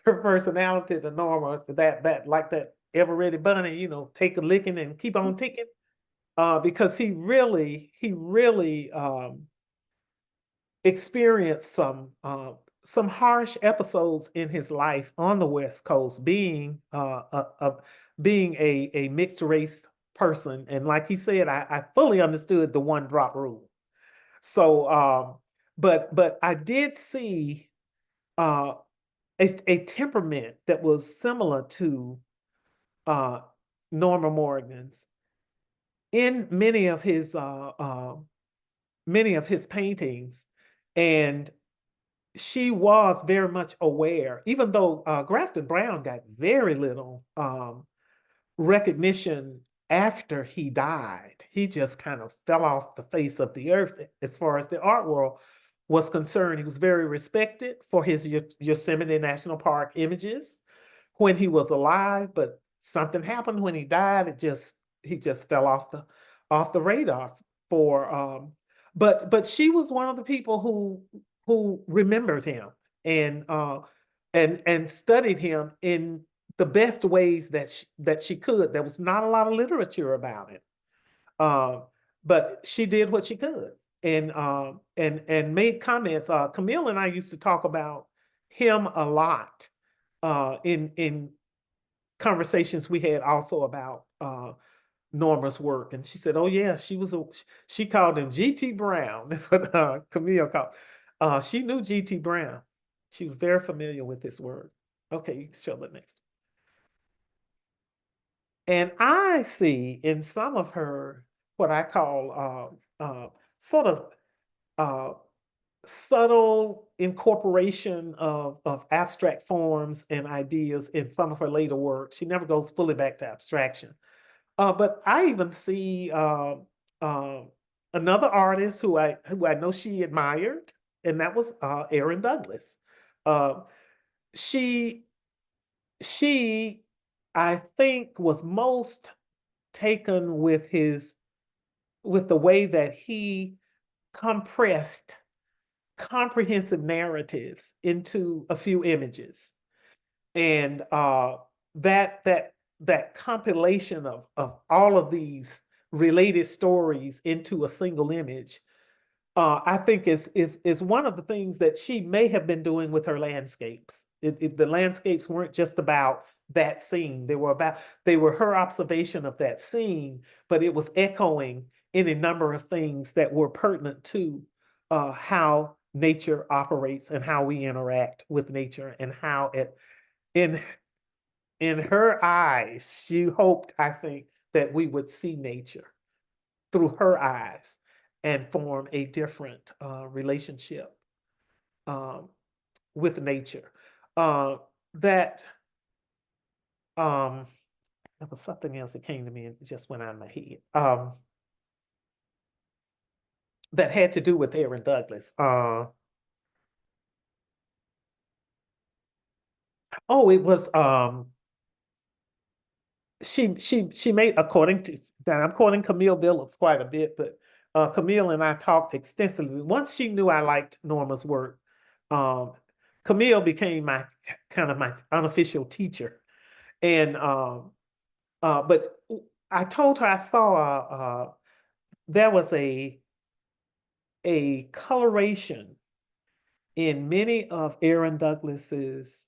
S2: personality to Norma, that like that ever ready bunny, take a licking and keep on ticking. Because he really experienced some harsh episodes in his life on the West Coast, being a mixed race person, and like he said, I fully understood the one drop rule. So, but I did see uh, a temperament that was similar to uh, Norma Morgan's in many of his paintings, and she was very much aware, even though Grafton Brown got very little recognition after he died. He just kind of fell off the face of the earth as far as the art world was concerned. He was very respected for his Yosemite National Park images when he was alive, but something happened when he died. He just fell off the radar for but she was one of the people who remembered him and and studied him in the best ways that she could. There was not a lot of literature about it, uh, but she did what she could and made comments. Camille and I used to talk about him a lot in conversations we had also about Norma's work, and she said, "Oh yeah, she called him G.T. Brown." That's what Camille called. She knew G.T. Brown. She was very familiar with this word. Okay, you can show the next. And I see in some of her what I call sort of uh, subtle incorporation of abstract forms and ideas in some of her later work. She never goes fully back to abstraction. But I even see uh, another artist who I know she admired, and that was Erin Douglas. Uh, she she I think was most taken with the way that he compressed comprehensive narratives into a few images. And that compilation of all of these related stories into a single image, I think is one of the things that she may have been doing with her landscapes. The landscapes weren't just about that scene; they were her observation of that scene, but it was echoing in a number of things that were pertinent to how nature operates and how we interact with nature, and how it in in her eyes, she hoped, I think, that we would see nature through her eyes and form a different relationship um, with nature. Uh, that there was something else that came to me and it just went out of my head. That had to do with Aaron Douglas. It was she made, according to, now I'm quoting Camille Billups quite a bit, but Camille and I talked extensively. Once she knew I liked Norma's work, um, Camille became my kind of my unofficial teacher. And but I told her I saw there was a coloration in many of Aaron Douglas's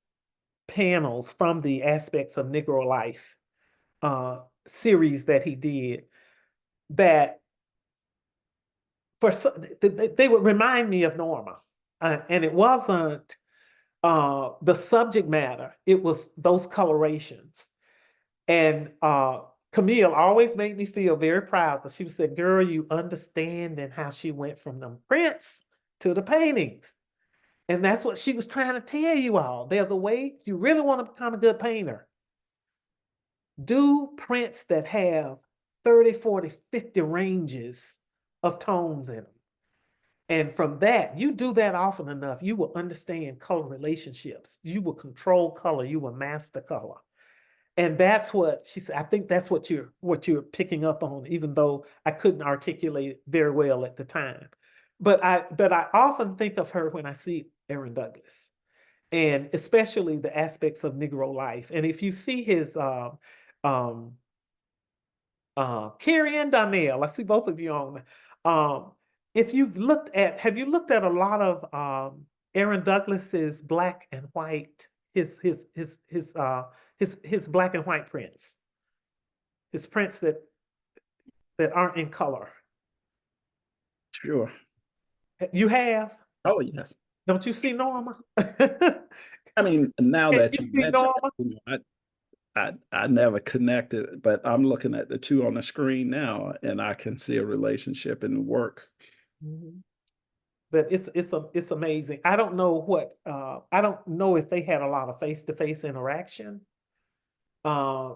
S2: panels from the aspects of Negro life series that he did, that they would remind me of Norma. And it wasn't the subject matter, it was those colorations. And Camille always made me feel very proud because she said, "Girl, you understand," and how she went from the prints to the paintings. And that's what she was trying to tell you all. There's a way, you really want to become a good painter, do prints that have 30, 40, 50 ranges of tones in them. And from that, you do that often enough, you will understand color relationships. You will control color. You will master color. And that's what she said. I think that's what you're picking up on, even though I couldn't articulate it very well at the time. But I often think of her when I see Aaron Douglas, and especially the aspects of Negro life. And if you see his um, Carrie and Donnell, I see both of you on. Um, if have you looked at a lot of Aaron Douglas's black and white, his black and white prints, his prints that aren't in color?
S3: Sure.
S2: You have?
S3: Oh, yes.
S2: Don't you see Norma? Can
S3: I mean, now that
S2: you
S3: you
S2: see
S3: mention
S2: Norma?
S3: it, I never connected, but I'm looking at the two on the screen now, and I can see a relationship in the works.
S2: Mhm. But it's amazing. I don't know if they had a lot of face-to-face interaction. Uh,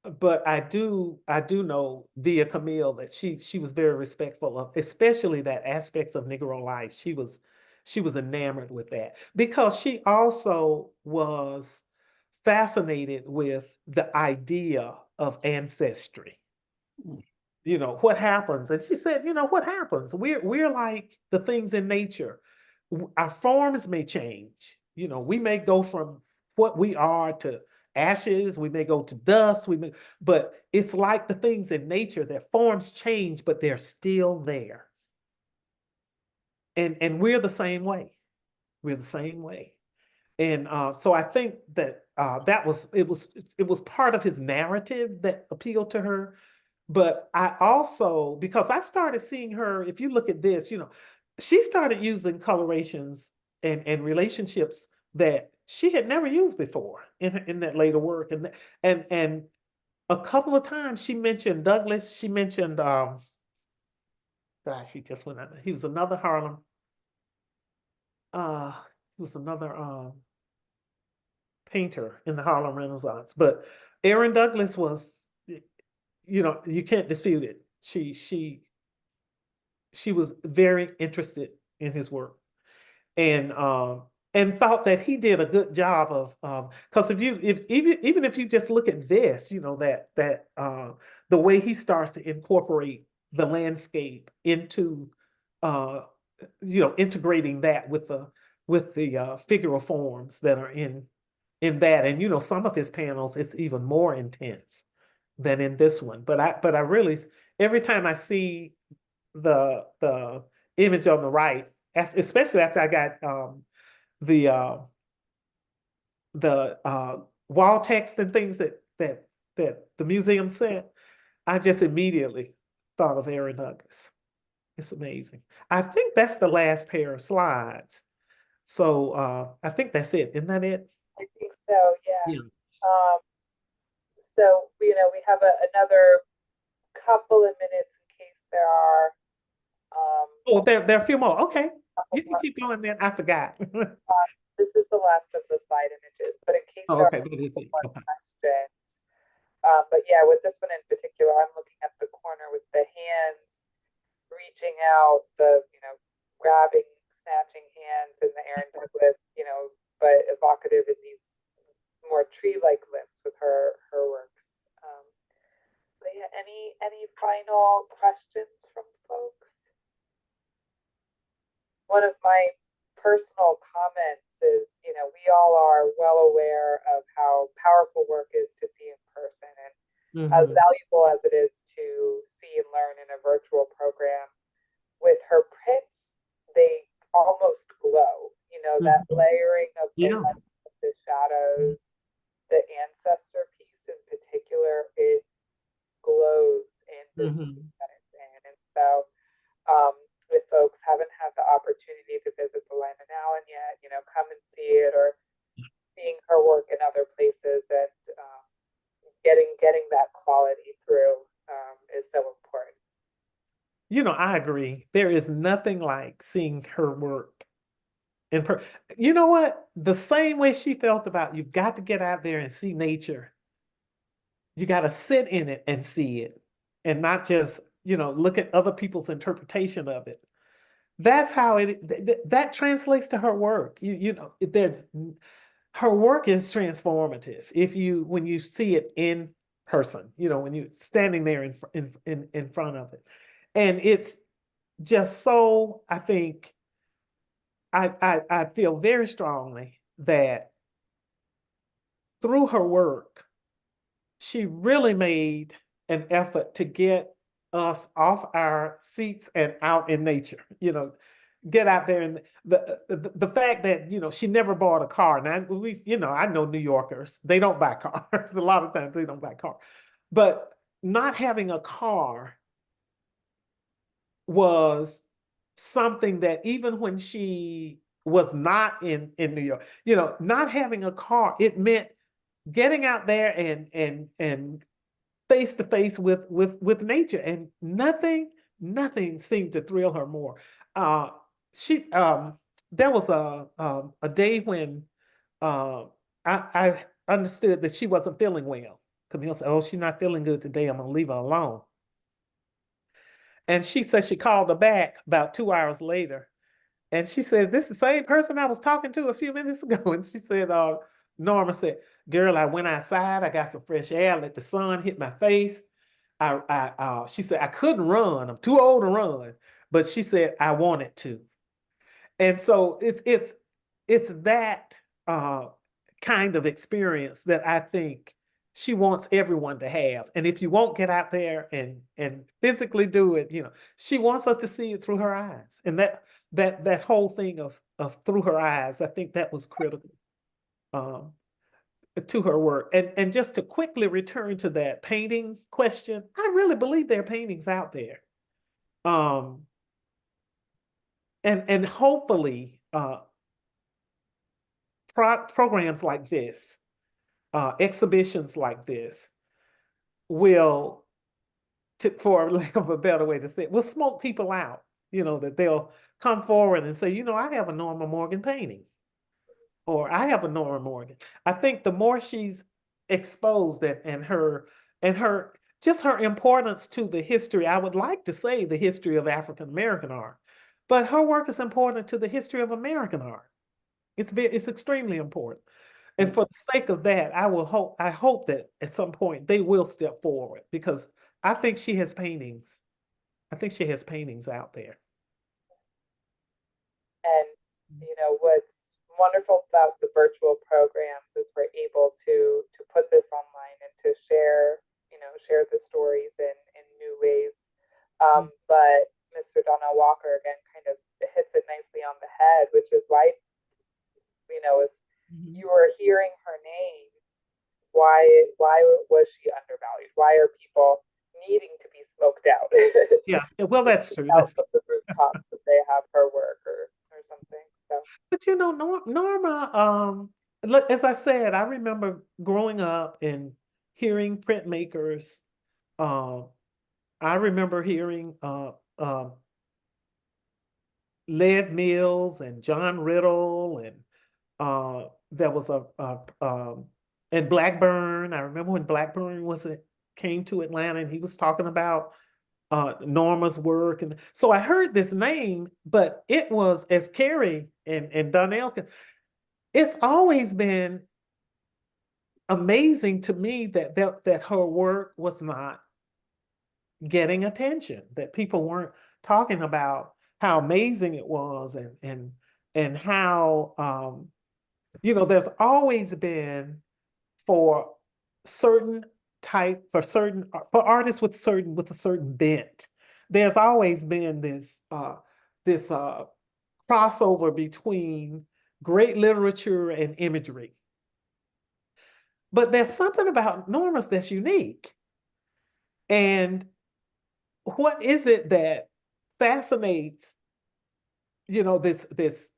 S2: but I do know via Camille that she was very respectful of, especially that aspects of Negro life. She was enamored with that because she also was fascinated with the idea of ancestry.
S3: Mm.
S2: What happens? And she said, what happens? We're like the things in nature. Our forms may change. We may go from what we are to ashes, we may go to dust, but it's like the things in nature, their forms change, but they're still there. And we're the same way. We're the same way. And so I think that it was part of his narrative that appealed to her. But I also, because I started seeing her, if you look at this, she started using colorations and relationships that she had never used before in that later work. And a couple of times she mentioned Douglas. She mentioned gosh, he just went out. He was another Harlem. Uh, he was another painter in the Harlem Renaissance. But Aaron Douglas was, you can't dispute it. She was very interested in his work, and thought that he did a good job of, because if even if you just look at this, that the way he starts to incorporate the landscape into uh integrating that with the figural forms that are in in that. And you know, some of his panels, it's even more intense than in this one. But I really, every time I see the image on the right, especially after I got the uh wall text and things that the museum sent, I just immediately thought of Aaron Douglas. It's amazing. I think that's the last pair of slides. So I think that's it. Isn't that it?
S1: I think so, yeah.
S2: Yeah.
S1: Um, so, we have another couple of minutes in case there are um,
S2: Oh, there are a few more. Okay.
S1: couple
S2: You can
S1: more.
S2: keep going then. I forgot.
S1: This is the last of the slide images, but in case
S2: Oh,
S1: there
S2: okay.
S1: are
S2: That is it.
S1: more
S2: Okay.
S1: questions. But yeah, with this one in particular, I'm looking at the corner with the hands reaching out, grabbing, snatching hands in the Aaron Douglas, but evocative in these more tree-like limbs with her works. Um, but yeah, any final questions from folks? One of my personal comments is, we all are well aware of how powerful work is to see in person and as
S2: Mm-hmm.
S1: valuable as it is to see and learn in a virtual program. With her prints, they almost glow, that
S2: Mm-hmm.
S1: layering of the
S2: Yeah.
S1: light, the shadows, the ancestor piece in particular, it glows in this
S2: Mm-hmm.
S1: that it's in. And so um, if folks haven't had the opportunity to visit the Lyman Allyn yet, come and see it, or seeing her work in other places, and getting that quality through is so important.
S2: You know, I agree. There is nothing like seeing her work in per. You know what? The same way she felt about you've got to get out there and see nature. You got to sit in it and see it, and not just look at other people's interpretation of it. That's how that translates to her work. There's her work is transformative if you when you see it in person. When you're standing there in front of it, and it's just so. I think I feel very strongly that through her work, she really made an effort to get us off our seats and out in nature. Get out there, and the fact that she never bought a car. Now I know New Yorkers, they don't buy cars. A lot of times they don't buy cars, but not having a car was something that even when she was not in New York, not having a car, it meant getting out there and face to face with nature, and nothing seemed to thrill her more. Uh, she There was a day when uh, I understood that she wasn't feeling well. Camille said, "Oh, she's not feeling good today. I'm gonna leave her alone." And she said she called her back about 2 hours later, and she says, "This is the same person I was talking to a few minutes ago." And she said, Norma said, "Girl, I went outside. I got some fresh air. Let the sun hit my face. She said, I couldn't run. I'm too old to run, but she said I wanted to." And so it's that uh, kind of experience that I think she wants everyone to have. And if you won't get out there and physically do it, she wants us to see it through her eyes. And that whole thing of through her eyes, I think that was critical um, to her work. And just to quickly return to that painting question, I really believe there are paintings out there. Um, and hopefully programs like this, exhibitions like this, will, for lack of a better way to say it, will smoke people out. That they'll come forward and say, I have a Norma Morgan painting, or I have a Norma Morgan. I think the more she's exposed, and her just her importance to the history, I would like to say the history of African American art, but her work is important to the history of American art. It's extremely important. And for the sake of that, I hope that at some point they will step forward, because I think she has paintings. I think she has paintings out there.
S1: And what's wonderful about the virtual programs is we're able to put this online and to share, share the stories in new ways. But Mr. Donnell Walker again kind of hits it nicely on the head, which is why, if
S2: Mhm.
S1: you were hearing her name, why was she undervalued? Why are people needing to be smoked out?
S2: Yeah, well, that's true.
S1: Out
S2: That's
S1: of
S2: true.
S1: the rooftops that they have her work or something. So
S2: But Norma, as I said, I remember growing up and hearing printmakers. Um, I remember hearing Lead Mills and John Riddle, and there was and Blackburn. I remember when Blackburn came to Atlanta, and he was talking about Norma's work, and so I heard this name, but it was, as Carrie and Donnell, it's always been amazing to me that her work was not getting attention, that people weren't talking about how amazing it was, and how there's always been, for certain for artists with a certain bent, there's always been this crossover between great literature and imagery. But there's something about Norma's that's unique. And what is it that fascinates, this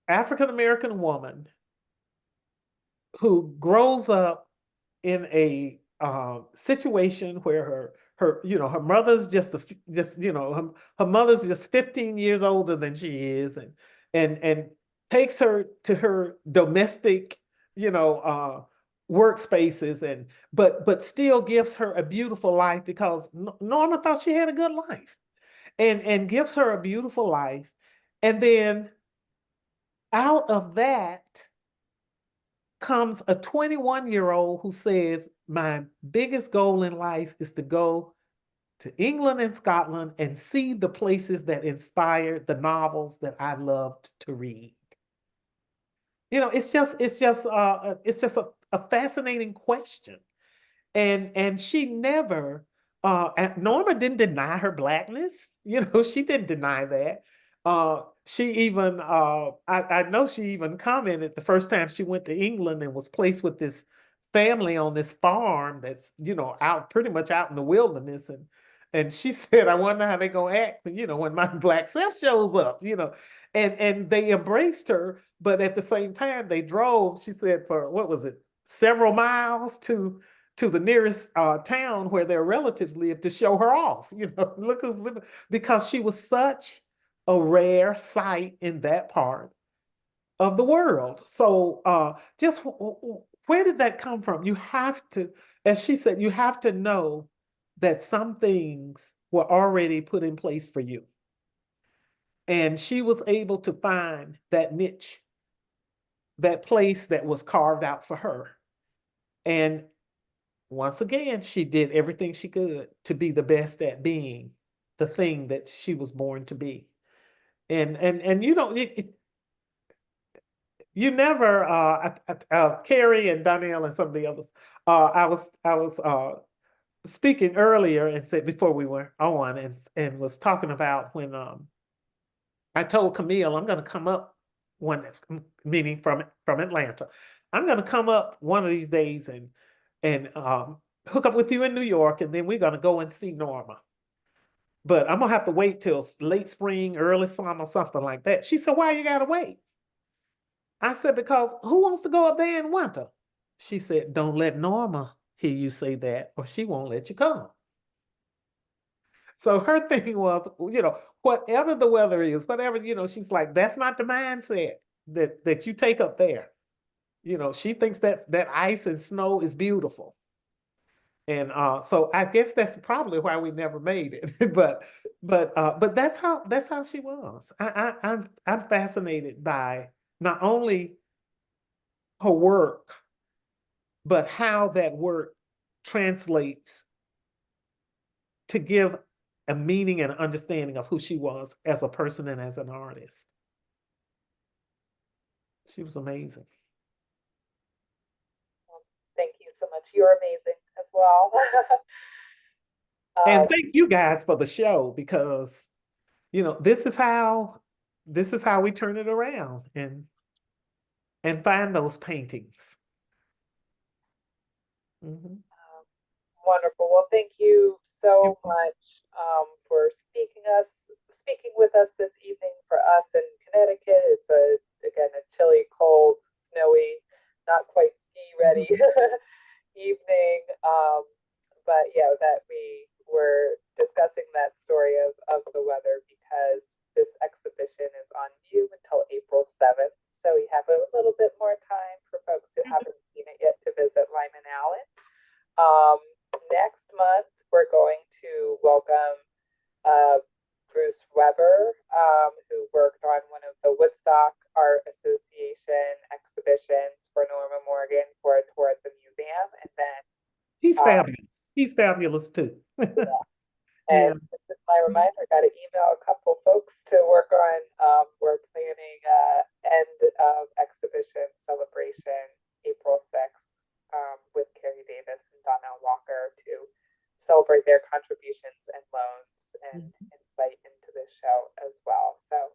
S2: African American woman who grows up in a situation where her mother's her mother's just 15 years older than she is, and takes her to her domestic, workspaces, and but still gives her a beautiful life, because Norma thought she had a good life, and gives her a beautiful life. And then out of that comes a 21-year-old who says, my biggest goal in life is to go to England and Scotland and see the places that inspired the novels that I loved to read. It's just a fascinating question. And she never, and Norma didn't deny her blackness. She didn't deny that. She even, I know she even commented the first time she went to England and was placed with this family on this farm that's, out pretty much out in the wilderness. And she said, I wonder how they're gonna act, when my black self shows up, and they embraced her, but at the same time they drove, she said, for what was it, several miles to the nearest town where their relatives lived, to show her off. Look who's living, because she was such a rare sight in that part of the world. So just where did that come from? You have to, as she said, you have to know that some things were already put in place for you. And she was able to find that niche, that place that was carved out for her. And once again, she did everything she could to be the best at being the thing that she was born to be. And you never, Carrie and Donnell and some of the others, I was speaking earlier and said, before we were on, and was talking about when I told Camille I'm going to come up meaning from Atlanta. I'm going to come up one of these days and hook up with you in New York, and then we're going to go and see Norma. But I'm going to have to wait till late spring, early summer, something like that. She said, why you got to wait? I said, because who wants to go up there in winter? She said, don't let Norma hear you say that, or she won't let you come. So her thing was, whatever the weather is, whatever, she's like, that's not the mindset that you take up there. She thinks that ice and snow is beautiful. And so I guess that's probably why we never made it. But that's how she was. I'm fascinated by not only her work, but how that work translates to give a meaning and understanding of who she was as a person and as an artist. She was amazing.
S1: Well, thank you so much. You're amazing as well.
S2: And
S1: um,
S2: thank you guys for the show because, this is how we turn it around and find those paintings. Mhm.
S1: Wonderful. Well, thank you so much for speaking with us this evening. For us in Connecticut, it's again a chilly, cold, snowy, not quite ski ready evening. But yeah, that we were discussing that story of the weather because this exhibition is on view until April 7th. So we have a little bit more time for folks who haven't seen it yet to visit Lyman Allyn. Um, Next month, we're going to welcome uh, Bruce Weber, who worked on one of the Woodstock Art Association exhibitions for Norma Morgan for a tour at the museum. And then,
S2: He's
S1: uh,
S2: fabulous. He's fabulous too.
S1: yeah,
S2: Yeah.
S1: and this is my reminder. I got to email a couple folks to work on. We're planning end of exhibition celebration April 6th with Carrie Davis and Donnell Walker to celebrate their contributions and loans and insight into this show as well. So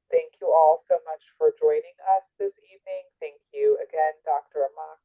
S1: thank you all so much for joining us this evening. Thank you again, Dr. Amaki.